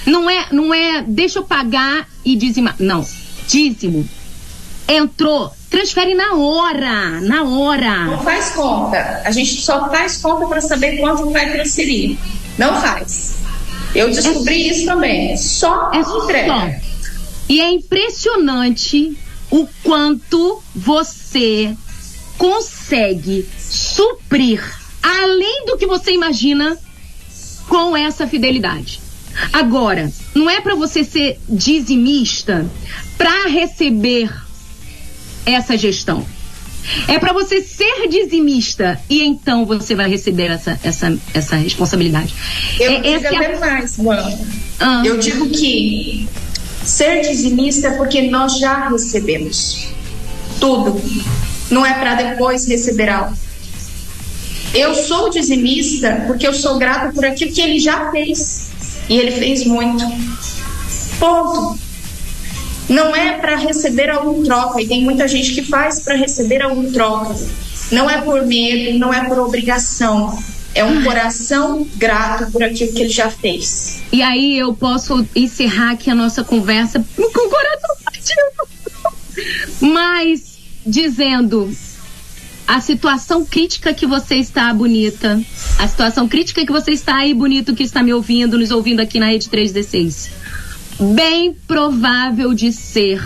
Não é deixa eu pagar e dizimar. Não. Dízimo. Entrou, transfere na hora. Não faz conta. A gente só faz conta para saber quanto vai transferir. Não faz. Eu descobri isso também. Só entrega. E é impressionante o quanto você consegue suprir além do que você imagina com essa fidelidade. Agora, não é para você ser dizimista para receber essa gestão. É para você ser dizimista e então você vai receber essa responsabilidade. Eu digo até mais, Luana. Eu digo que ser dizimista é porque nós já recebemos tudo. Não é para depois receber algo. Eu sou dizimista porque eu sou grata por aquilo que ele já fez. E ele fez muito. Ponto. Não é para receber algum troca, e tem muita gente que faz para receber algum troca. Não é por medo, não é por obrigação. É um coração grato por aquilo que ele já fez. E aí eu posso encerrar aqui a nossa conversa com o coração partido. Mas dizendo, a situação crítica que você está, bonita, a situação crítica que você está aí, bonito, que está me ouvindo, nos ouvindo aqui na Rede 316, bem provável de ser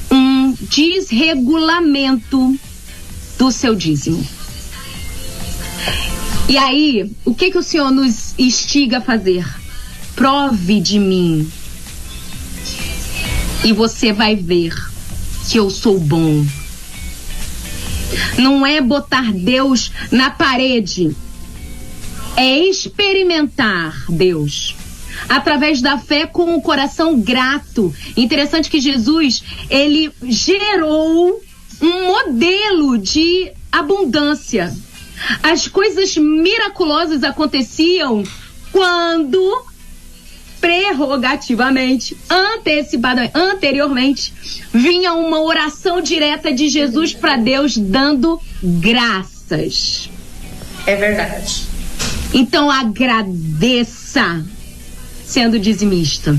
um desregulamento do seu dízimo. E aí, o que o Senhor nos instiga a fazer? Prove de mim e você vai ver que eu sou bom. Não é botar Deus na parede, é experimentar Deus através da fé com o coração grato. Interessante que Jesus, ele gerou um modelo de abundância. As coisas miraculosas aconteciam quando prerrogativamente, anteriormente, vinha uma oração direta de Jesus para Deus dando graças. É verdade. Então agradeça sendo dizimista.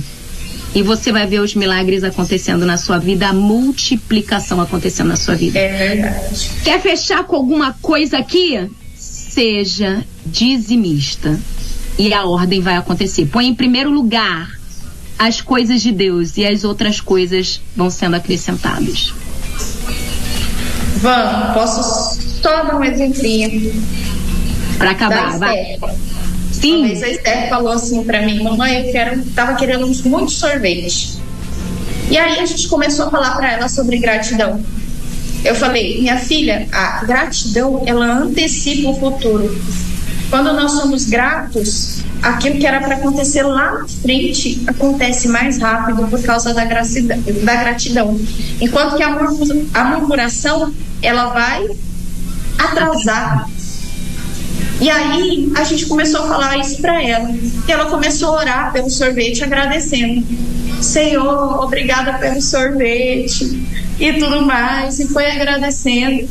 E você vai ver os milagres acontecendo na sua vida, a multiplicação acontecendo na sua vida. É verdade. Quer fechar com alguma coisa aqui? Seja dizimista. e a ordem vai acontecer. Põe em primeiro lugar as coisas de Deus e as outras coisas vão sendo acrescentadas. Posso só dar um exemplinho? Para acabar, vai. Sim. Uma vez a Esther falou assim pra mim: mamãe, tava querendo muito sorvete. E aí a gente começou a falar pra ela sobre gratidão. Eu falei: minha filha, a gratidão, ela antecipa o futuro. Quando nós somos gratos, aquilo que era para acontecer lá na frente acontece mais rápido por causa da gratidão. Enquanto que a murmuração, ela vai atrasar. E aí a gente começou a falar isso para ela. E ela começou a orar pelo sorvete, agradecendo. Senhor, obrigada pelo sorvete e tudo mais. E foi agradecendo.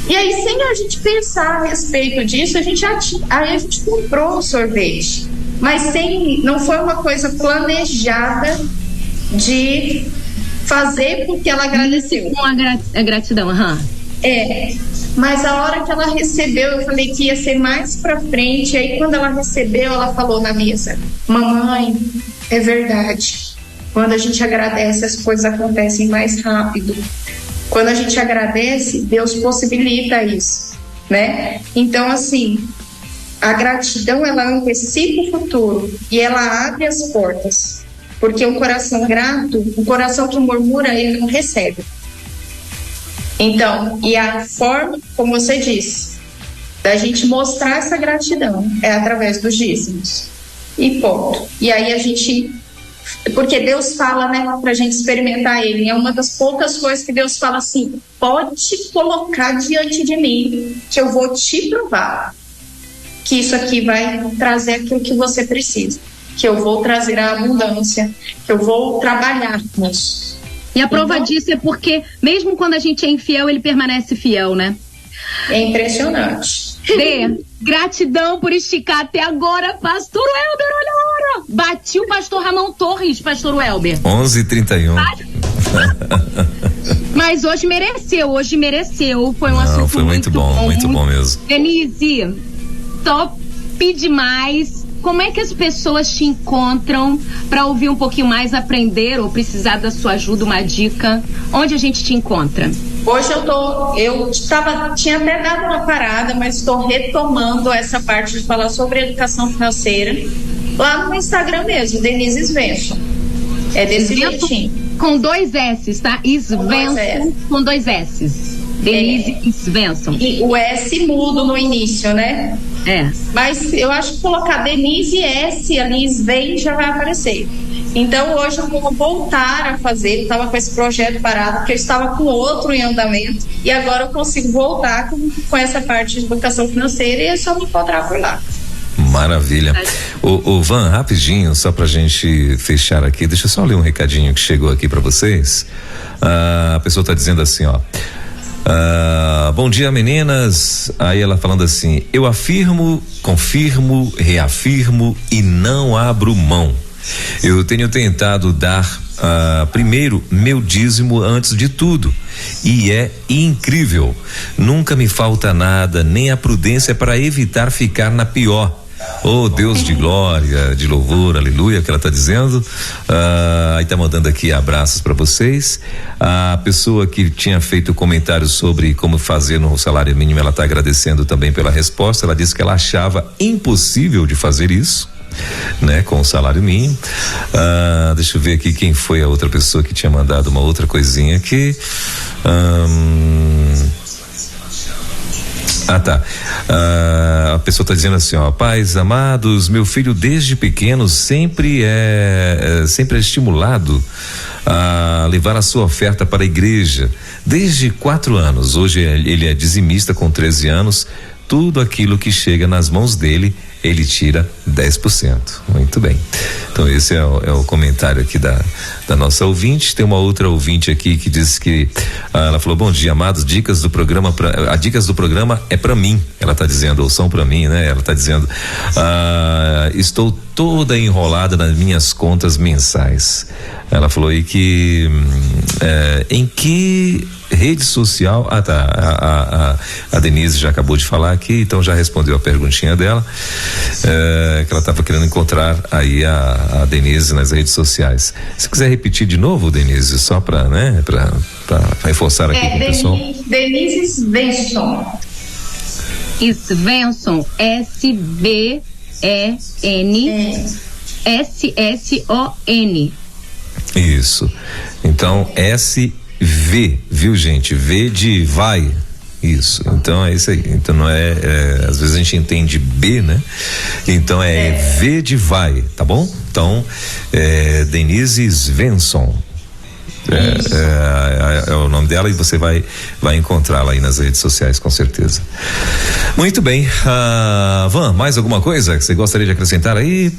E aí, sem a gente pensar a respeito disso, a gente comprou o sorvete. Mas não foi uma coisa planejada de fazer porque ela agradeceu. Com a gratidão, mas a hora que ela recebeu, eu falei que ia ser mais pra frente. Aí quando ela recebeu, ela falou na mesa: mamãe, é verdade, quando a gente agradece, as coisas acontecem mais rápido. Quando a gente agradece, Deus possibilita isso, né? Então, assim, a gratidão, ela antecipa o futuro e ela abre as portas, porque um coração grato, um coração que murmura, ele não recebe. Então, e a forma, como você disse, da gente mostrar essa gratidão é através dos dízimos. E ponto. E aí a gente... Porque Deus fala, né, pra gente experimentar Ele. É uma das poucas coisas que Deus fala assim: pode colocar diante de mim, que eu vou te provar que isso aqui vai trazer aquilo que você precisa, que eu vou trazer a abundância, que eu vou trabalhar nisso. E a prova disso é porque, mesmo quando a gente é infiel, Ele permanece fiel, né? É impressionante. Gratidão por esticar até agora, pastor Welber, olha a hora. Bati o pastor Ramon Torres, pastor Welber. 11h31. Mas hoje mereceu. Foi um assunto foi muito bom mesmo. Denise, top demais. Como é que as pessoas te encontram para ouvir um pouquinho mais, aprender ou precisar da sua ajuda, uma dica? Onde a gente te encontra? Hoje tinha até dado uma parada, mas estou retomando essa parte de falar sobre educação financeira lá no Instagram mesmo, Denise Svensson. É desse jeitinho. Com 2 S, tá? Svensson com 2 S. Denise Svensson. E o S mudo no início, né? Mas eu acho que colocar Denise S ali, Sven, já vai aparecer. Então hoje eu vou voltar a fazer. Eu estava com esse projeto parado porque eu estava com outro em andamento, e agora eu consigo voltar com essa parte de educação financeira, e é só me encontrar por lá. Maravilha. O Van, rapidinho, só pra gente fechar aqui, deixa eu só ler um recadinho que chegou aqui pra vocês. A pessoa tá dizendo assim, ó: bom dia, meninas. Aí ela falando assim: eu afirmo, confirmo, reafirmo e não abro mão. Eu tenho tentado dar primeiro meu dízimo antes de tudo, e é incrível. Nunca me falta nada, nem a prudência para evitar ficar na pior. Oh, Deus de glória, de louvor, aleluia, que ela tá dizendo. Aí tá mandando aqui abraços para vocês. A pessoa que tinha feito comentário sobre como fazer no salário mínimo, ela tá agradecendo também pela resposta. Ela disse que ela achava impossível de fazer isso, né, com o salário mínimo. Deixa eu ver aqui quem foi a outra pessoa que tinha mandado uma outra coisinha aqui. Tá. A pessoa está dizendo assim, ó: pais amados, meu filho desde pequeno sempre é estimulado a levar a sua oferta para a igreja desde 4 anos. Hoje ele é dizimista com 13 anos. Tudo aquilo que chega nas mãos dele, ele tira 10%. Muito bem. Então esse é o comentário aqui da nossa ouvinte. Tem uma outra ouvinte aqui que diz que ela falou: bom dia, amados, dicas do programa dicas do programa é para mim. Ela tá dizendo, ou são para mim, né? Ela tá dizendo: estou toda enrolada nas minhas contas mensais. Ela falou aí que em que rede social. Ah, tá. A Denise já acabou de falar aqui, então já respondeu a perguntinha dela, que ela estava querendo encontrar aí a Denise nas redes sociais. Se quiser repetir de novo, Denise, só para, né, para reforçar aqui com o pessoal. Denise Svensson. Svensson, SVENSSON. Isso. Então, SV, viu, gente? V de vai. Isso. Então é isso aí. Então não às vezes a gente entende B, né? Então V de vai, tá bom? Então, Denise Svensson. É o nome dela e você vai encontrá-la aí nas redes sociais, com certeza. Muito bem. Van, mais alguma coisa que você gostaria de acrescentar aí,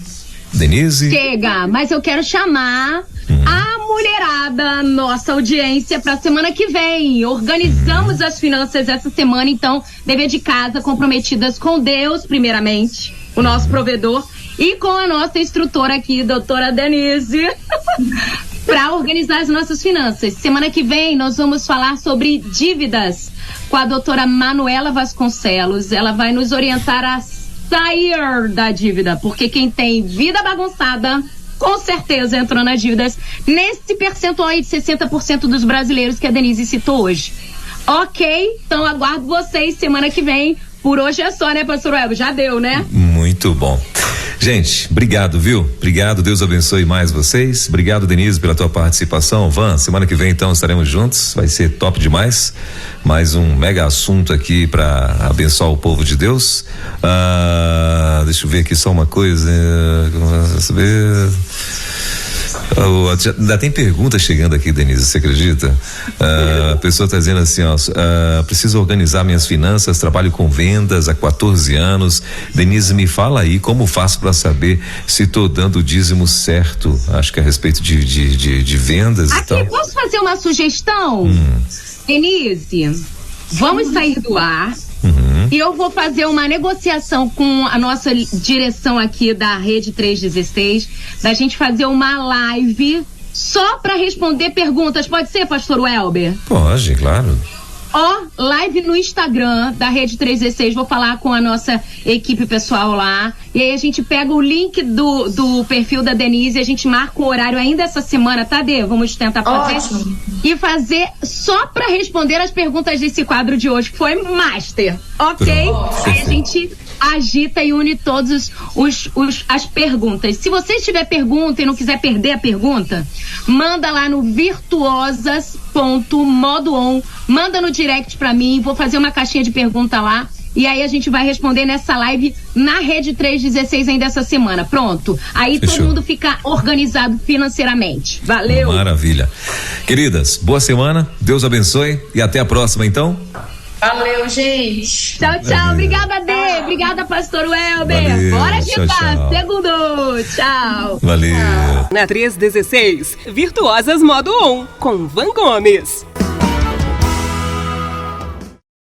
Denise? Chega, mas eu quero chamar a mulherada, nossa audiência, para semana que vem. Organizamos as finanças essa semana, então, dever de casa, comprometidas com Deus, primeiramente, o nosso provedor, e com a nossa instrutora aqui, doutora Denise, para organizar as nossas finanças. Semana que vem nós vamos falar sobre dívidas com a doutora Manuela Vasconcelos. Ela vai nos orientar a sair da dívida, porque quem tem vida bagunçada, com certeza entrou nas dívidas, nesse percentual aí de 60% dos brasileiros que a Denise citou hoje. Ok? Então aguardo vocês semana que vem. Por hoje é só, né, pastor Web? Já deu, né? Muito bom. Gente, obrigado, viu? Obrigado, Deus abençoe mais vocês. Obrigado, Denise, pela tua participação. Van, semana que vem então estaremos juntos, vai ser top demais. Mais um mega assunto aqui para abençoar o povo de Deus. Deixa eu ver aqui só uma coisa. Ainda tem pergunta chegando aqui, Denise, você acredita? A pessoa está dizendo assim, preciso organizar minhas finanças, trabalho com vendas há 14 anos. Denise, me fala aí como faço para saber se estou dando o dízimo certo. Acho que a respeito de vendas aqui, e tal. Posso fazer uma sugestão? Denise, vamos sair do ar. E eu vou fazer uma negociação com a nossa direção aqui da Rede 316, da gente fazer uma live só para responder perguntas. Pode ser, pastor Welber? Pode, claro. Live no Instagram da Rede 316, vou falar com a nossa equipe pessoal lá, e aí a gente pega o link do perfil da Denise, a gente marca o horário ainda essa semana, tá, Dê? Vamos tentar fazer. Ótimo. E fazer só para responder as perguntas desse quadro de hoje, que foi Master, ok? Aí a gente agita e une todos as perguntas. Se você tiver pergunta e não quiser perder a pergunta, manda lá no virtuosas.modoon, manda no direct pra mim, vou fazer uma caixinha de pergunta lá, e aí a gente vai responder nessa live na Rede 316 ainda essa semana. Pronto. Aí Fechou. Todo mundo fica organizado financeiramente. Valeu. Maravilha. Queridas, boa semana, Deus abençoe e até a próxima então. Valeu, gente. Tchau, tchau. Obrigada, Dê. Obrigada, pastor Welber. Valeu, Bora tchau, agitar. tchau. Segundo. Tchau. Valeu. Na 316, Virtuosas Modo 1, com Van Gomes.